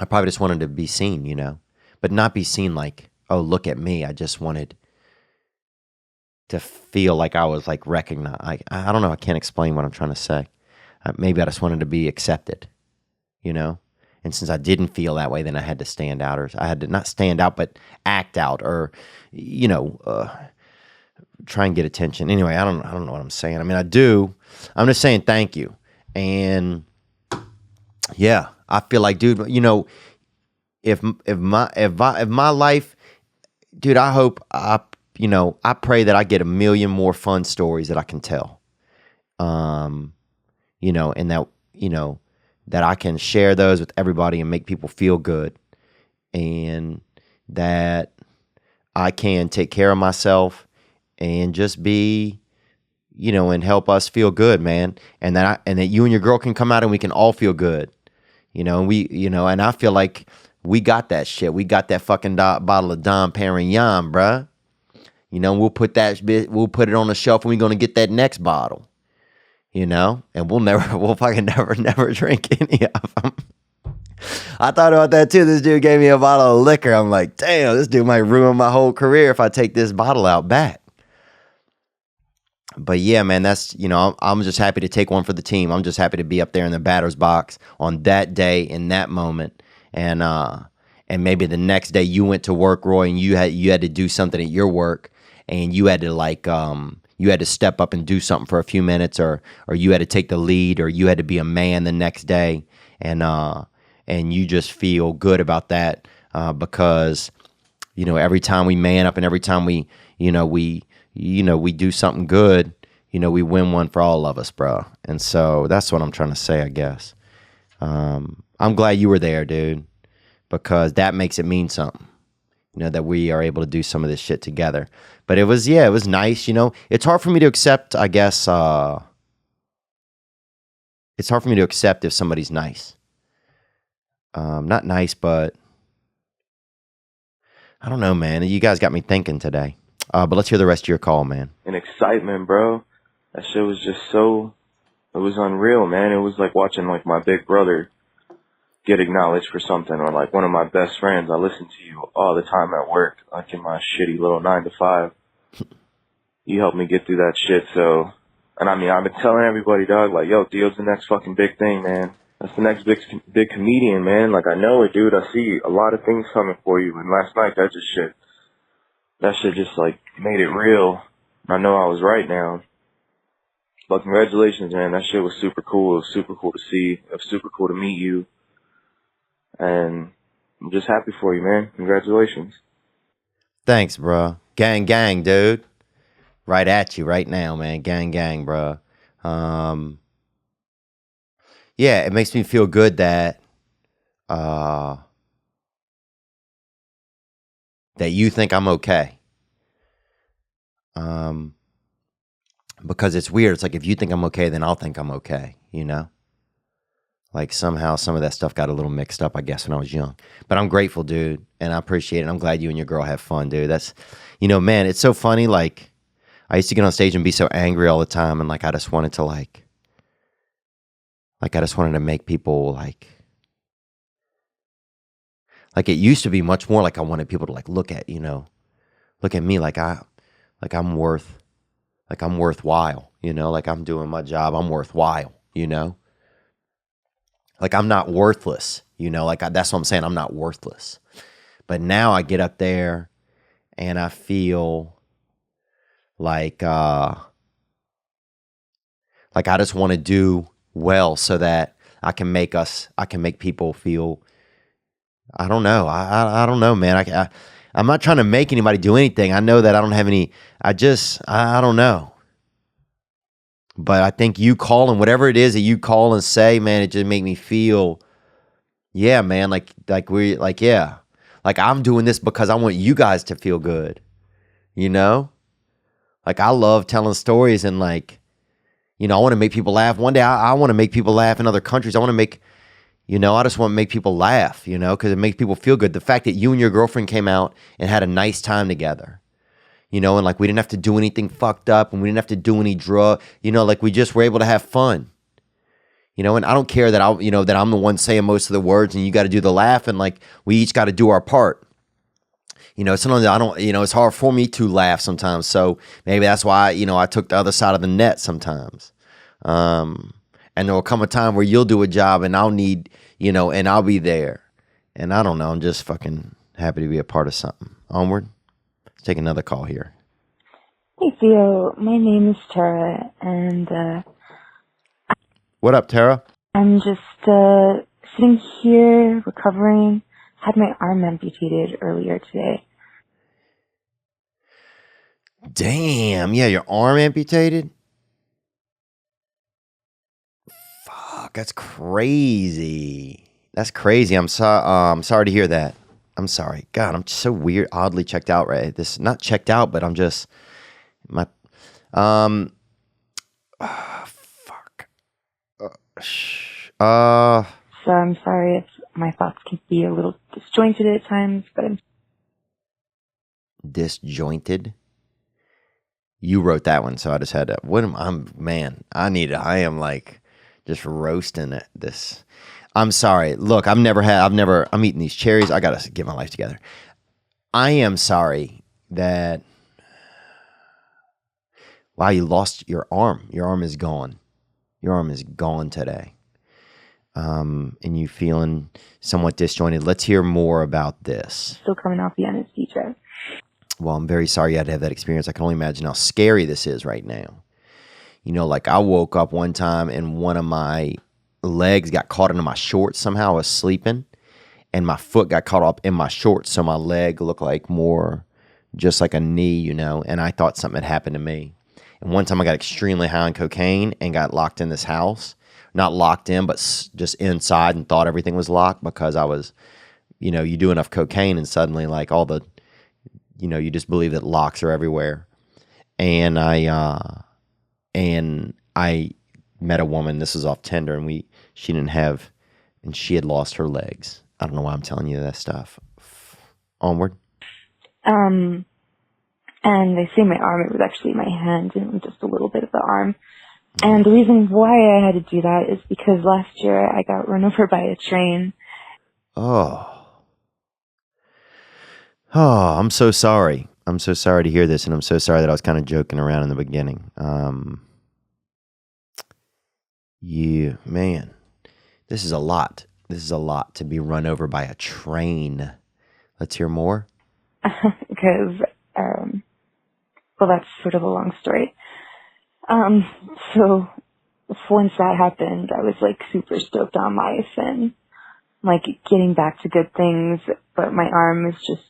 [SPEAKER 1] probably just wanted to be seen, but not be seen oh, look at me. I just wanted to feel like I was recognized. I don't know. I can't explain what I'm trying to say. Maybe I just wanted to be accepted, And since I didn't feel that way, then I had to stand out, or I had to not stand out, but act out, or try and get attention. Anyway, I don't know what I'm saying. I mean, I do. I'm just saying thank you, and yeah, I feel like, dude, if my life, dude, I hope I pray that I get a million more fun stories that I can tell, and that that I can share those with everybody and make people feel good, and that I can take care of myself and just be, and help us feel good, man. And that you and your girl can come out and we can all feel good, and we, and I feel like we got that shit. We got that fucking bottle of Dom Perignon, bruh. We'll put it on the shelf and we're going to get that next bottle. And we'll fucking never drink any of them. I thought about that too. This dude gave me a bottle of liquor. I'm like, damn, this dude might ruin my whole career if I take this bottle out back. But yeah, man, that's, I'm just happy to take one for the team. I'm just happy to be up there in the batter's box on that day, in that moment. And maybe the next day you went to work, Roy, and you had to do something at your work, and you had to you had to step up and do something for a few minutes, or you had to take the lead, or you had to be a man the next day, and you just feel good about that because every time we man up and every time we do something good, we win one for all of us, bro. And so that's what I'm trying to say, I guess. I'm glad you were there, dude, because that makes it mean something. That we are able to do some of this shit together. But it was nice, It's hard for me to accept, I guess, it's hard for me to accept if somebody's nice. Not nice, but I don't know, man. You guys got me thinking today. But let's hear the rest of your call, man.
[SPEAKER 3] And excitement, bro. That shit was just it was unreal, man. It was like watching like my big brother get acknowledged for something, or like one of my best friends. I listen to you all the time at work, like in my shitty little 9 to 5. You helped me get through that shit, so, and I mean, I've been telling everybody, dog, like, yo, Theo's the next fucking big thing, man. That's the next big comedian, man. Like, I know it, dude. I see a lot of things coming for you, and last night, that shit just, like, made it real. I know I was right now. But congratulations, man. That shit was super cool. It was super cool to see. It was super cool to meet you. And I'm just happy for you, man. Congratulations.
[SPEAKER 1] Thanks, bro. Gang, gang, dude. Right at you right now, man. Gang, gang, bro. Yeah, it makes me feel good that you think I'm okay. Because it's weird. It's like if you think I'm okay, then I'll think I'm okay, Like somehow some of that stuff got a little mixed up, I guess, when I was young. But I'm grateful, dude, and I appreciate it. I'm glad you and your girl have fun, dude. That's, man, it's so funny. Like, I used to get on stage and be so angry all the time, and like I just wanted to I just wanted to make people like it used to be much more like I wanted people to like look at me like I'm worthwhile, like I'm doing my job, I'm worthwhile, like I'm not worthless, that's what I'm saying. I'm not worthless. But now I get up there and I feel like I just want to do well so that I can make people feel, I don't know. I don't know, man. I'm not trying to make anybody do anything. I know that I don't have any, I don't know. But I think you calling, whatever it is that you call and say, man, it just make me feel, yeah, man, like I'm doing this because I want you guys to feel good, Like I love telling stories and like, I want to make people laugh. One day I want to make people laugh in other countries. I want to make, I just want to make people laugh, because it makes people feel good. The fact that you and your girlfriend came out and had a nice time together. And like we didn't have to do anything fucked up and we didn't have to do any drug, like we just were able to have fun. And I don't care that that I'm the one saying most of the words and you got to do the laugh, and like we each got to do our part. Sometimes I don't, it's hard for me to laugh sometimes. So maybe that's why, I took the other side of the net sometimes. And there'll come a time where you'll do a job and I'll need, and I'll be there. And I don't know, I'm just fucking happy to be a part of something. Onward. Take another call here.
[SPEAKER 6] Hey Theo, my name is Tara, and
[SPEAKER 1] what up, Tara?
[SPEAKER 6] I'm just sitting here recovering. Had my arm amputated earlier today.
[SPEAKER 1] Damn, yeah, your arm amputated? Fuck, that's crazy. That's crazy. I'm sorry to hear that. I'm sorry. God, I'm so weird, oddly checked out right this. Not checked out, but I'm just fuck.
[SPEAKER 6] So I'm sorry if my thoughts can be a little disjointed at times, but I'm
[SPEAKER 1] disjointed. You wrote that one, so I just had to. I am like just roasting it. This. I'm sorry. Look, I'm eating these cherries. I gotta get my life together. I am sorry that, wow, you lost your arm. Your arm is gone. Your arm is gone today. And you feeling somewhat disjointed. Let's hear more about this.
[SPEAKER 6] still coming off the anesthesia.
[SPEAKER 1] Well, I'm very sorry you had to have that experience. I can only imagine how scary this is right now. You know, like I woke up one time and one of my legs got caught into my shorts somehow. I was sleeping and my foot got caught up in my shorts. So my leg looked like more just like a knee, you know, and I thought something had happened to me. And one time I got extremely high on cocaine and got locked in this house. Not locked in, but just inside, and thought everything was locked because I was, you know, you do enough cocaine and suddenly like all the, you know, you just believe that locks are everywhere. And I met a woman, this was off Tinder, and she had lost her legs. I don't know why I'm telling you that stuff. Onward.
[SPEAKER 6] And they say my arm, it was actually my hand and just a little bit of the arm. And the reason why I had to do that is because last year I got run over by a train.
[SPEAKER 1] Oh, I'm so sorry. I'm so sorry to hear this, and I'm so sorry that I was kind of joking around in the beginning. Man, this is a lot. This is a lot to be run over by a train. Let's hear more.
[SPEAKER 6] Because, well, that's sort of a long story. So once that happened, I was like super stoked on life and like getting back to good things, but my arm is just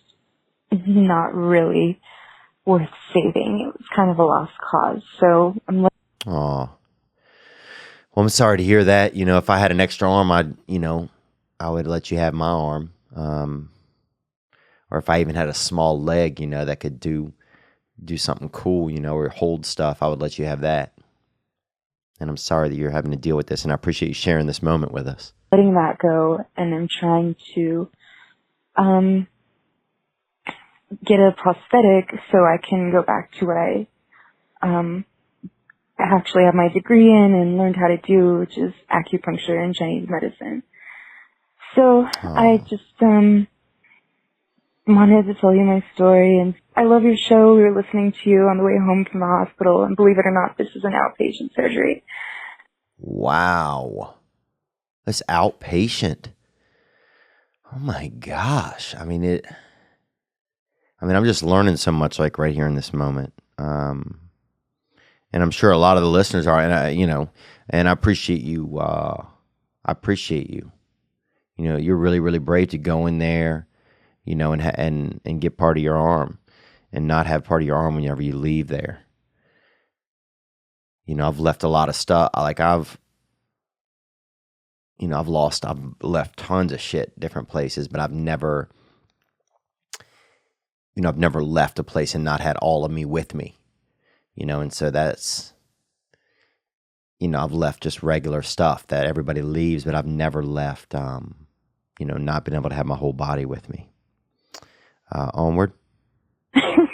[SPEAKER 6] not really worth saving. It was kind of a lost cause. So I'm like,
[SPEAKER 1] Oh, well, I'm sorry to hear that. You know, if I had an extra arm, I would let you have my arm. Or if I even had a small leg, you know, that could do something cool, you know, or hold stuff, I would let you have that. And I'm sorry that you're having to deal with this, and I appreciate you sharing this moment with us.
[SPEAKER 6] letting that go, and I'm trying to get a prosthetic so I can go back to what I actually have my degree in and learned how to do, which is acupuncture and Chinese medicine. So I just wanted to tell you my story, and I love your show. We were listening to you on the way home from the hospital, and believe it or not, this is an outpatient surgery.
[SPEAKER 1] Wow. That's outpatient. Oh my gosh. I mean, I'm just learning so much like right here in this moment. And I'm sure a lot of the listeners are, and I appreciate you. I appreciate you. You know, you're really, really brave to go in there, you know, and get part of your arm and not have part of your arm whenever you leave there. You know, I've left a lot of stuff. Like I've left tons of shit different places, but I've never left a place and not had all of me with me, you know, and so that's, you know, I've left just regular stuff that everybody leaves, but I've never left, not been able to have my whole body with me. Onward.
[SPEAKER 6] Thanks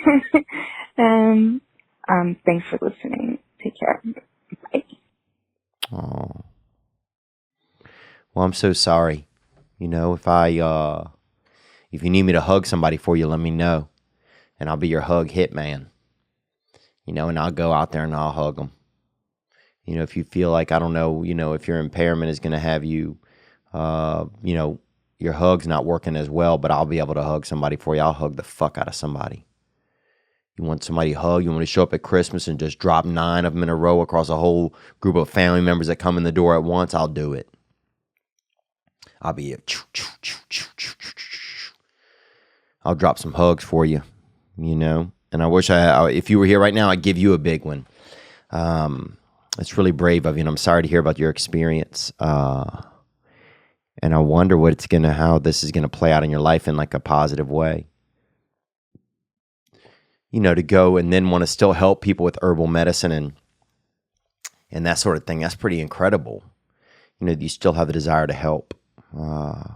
[SPEAKER 6] for listening. Take care. Bye.
[SPEAKER 1] Oh. Well, I'm so sorry. You know, if you need me to hug somebody for you, let me know. And I'll be your hug hitman. You know, and I'll go out there and I'll hug them. You know, if you feel like, I don't know, you know, if your impairment is going to have you, your hug's not working as well, but I'll be able to hug somebody for you. I'll hug the fuck out of somebody. You want somebody to hug? You want to show up at Christmas and just drop 9 of them in a row across a whole group of family members that come in the door at once? I'll do it. I'll be I'll drop some hugs for you, you know. And I wish if you were here right now, I'd give you a big one. It's really brave of you, and I'm sorry to hear about your experience. And I wonder how this is gonna play out in your life in like a positive way. You know, to go and then want to still help people with herbal medicine and that sort of thing. That's pretty incredible. You know, you still have the desire to help. And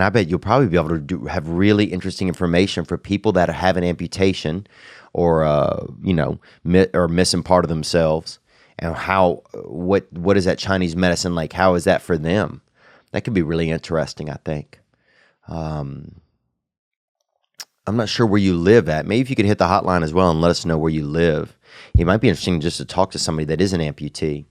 [SPEAKER 1] I bet you'll probably be able to have really interesting information for people that have an amputation or, or missing part of themselves. And what is that Chinese medicine like? How is that for them? That could be really interesting, I think. I'm not sure where you live at. Maybe if you could hit the hotline as well and let us know where you live. It might be interesting just to talk to somebody that is an amputee.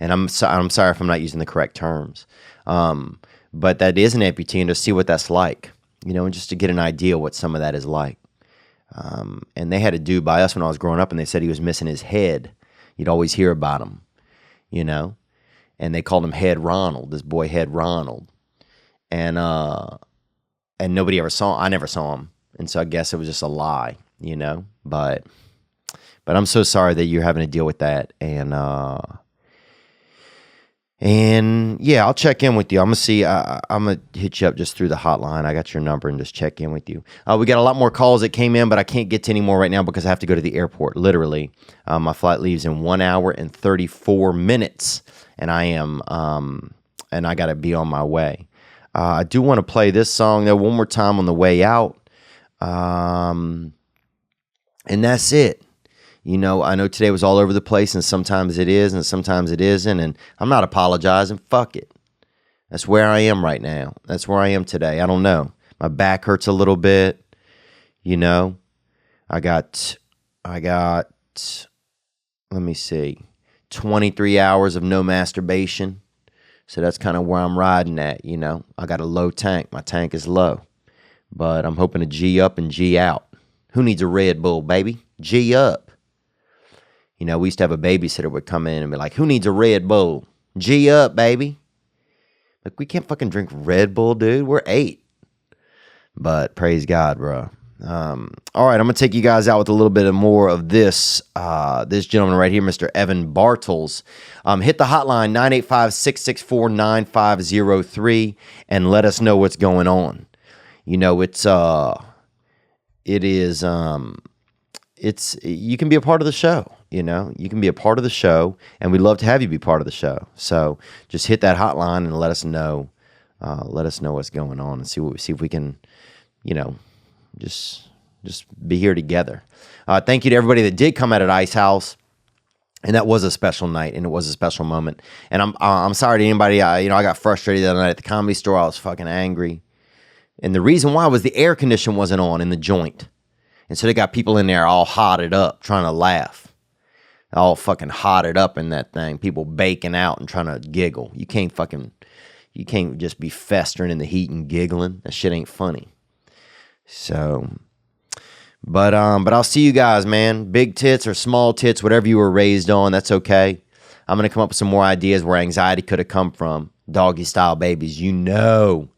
[SPEAKER 1] And I'm sorry if I'm not using the correct terms. But that is an amputee, and to see what that's like, you know, and just to get an idea what some of that is like. And they had a dude by us when I was growing up, and they said he was missing his head. You'd always hear about him, you know, and they called him Head Ronald, this boy Head Ronald. And nobody ever saw him. I never saw him. And so I guess it was just a lie, you know, but I'm so sorry that you're having to deal with that. And yeah, I'll check in with you. I'm going to see, I'm going to hit you up just through the hotline. I got your number and just check in with you. We got a lot more calls that came in, but I can't get to any more right now because I have to go to the airport, literally. My flight leaves in 1 hour and 34 minutes, and I got to be on my way. I do want to play this song, though, one more time on the way out. And that's it. You know, I know today was all over the place, and sometimes it is, and sometimes it isn't, and I'm not apologizing. Fuck it. That's where I am right now. That's where I am today. I don't know. My back hurts a little bit, you know. I got, let me see, 23 hours of no masturbation. So that's kind of where I'm riding at, you know. I got a low tank. My tank is low. But I'm hoping to G up and G out. Who needs a Red Bull, baby? G up. You know, we used to have a babysitter would come in and be like, who needs a Red Bull? G up, baby. Like, we can't fucking drink Red Bull, dude. We're 8. But praise God, bro. All right, I'm going to take you guys out with a little bit more of this. This gentleman right here, Mr. Evan Bartels. Hit the hotline, 985-664-9503, and let us know what's going on. You know, you can be a part of the show. You know, you can be a part of the show, and we'd love to have you be part of the show. So just hit that hotline and let us know. Let us know what's going on and see if we can, you know, just be here together. Thank you to everybody that did come out at Ice House, and that was a special night, and it was a special moment. And I'm sorry to anybody. I got frustrated the other night at the Comedy Store. I was fucking angry, and the reason why was the air condition wasn't on in the joint, and so they got people in there all hotted up trying to laugh. All fucking hotted up in that thing. People baking out and trying to giggle. You can't just be festering in the heat and giggling. That shit ain't funny. So, but I'll see you guys, man. Big tits or small tits, whatever you were raised on, that's okay. I'm going to come up with some more ideas where anxiety could have come from. Doggy style babies, you know.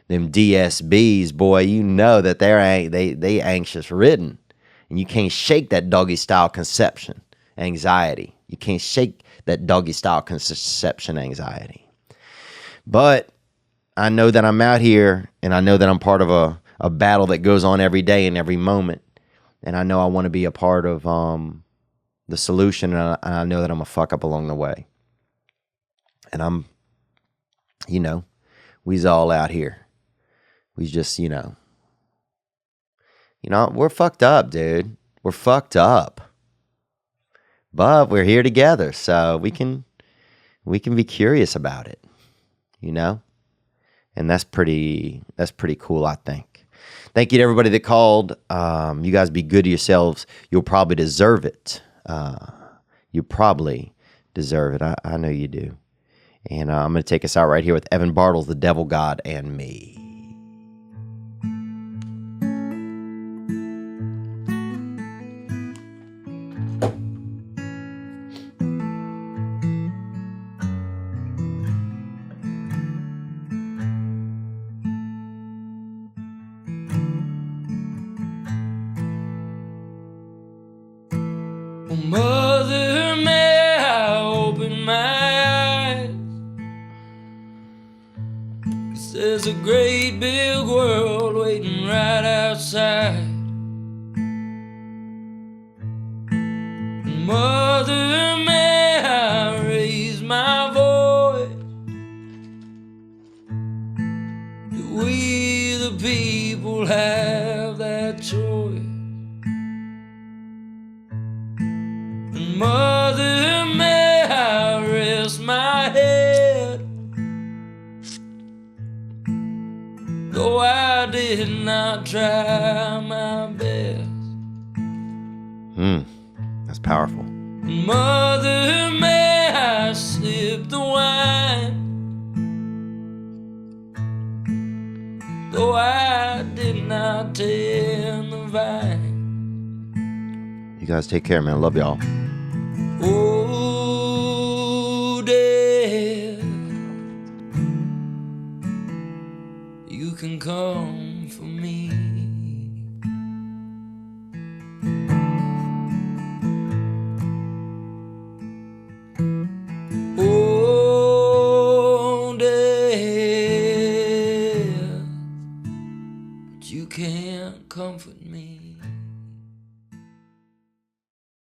[SPEAKER 1] Them DSBs, boy, you know that they anxious ridden. And you can't shake that doggy style conception. Anxiety. You can't shake that doggy style conception anxiety. But I know that I'm out here, and I know that I'm part of a battle that goes on every day and every moment. And I know I want to be a part of the solution, and I know that I'm a fuck up along the way. And we's all out here. We just, we're fucked up, dude. We're fucked up. But we're here together, so we can be curious about it, you know? And that's pretty cool, I think. Thank you to everybody that called. You guys be good to yourselves. You'll probably deserve it. You probably deserve it. I know you do. And I'm going to take us out right here with Evan Bartels, The Devil, God, and Me.
[SPEAKER 2] Mother, may I open my eyes? 'Cause there's a great big world waiting right outside. Mother, may I raise my voice? Do we the people have that choice? Mother, may I rest my head? Though I did not try my best.
[SPEAKER 1] That's powerful.
[SPEAKER 2] Mother, may I sip the wine? Though I did not tend the vine.
[SPEAKER 1] You guys take care, man. I love y'all.
[SPEAKER 2] Oh, death, you can come for me. Oh, death, but you can't comfort me.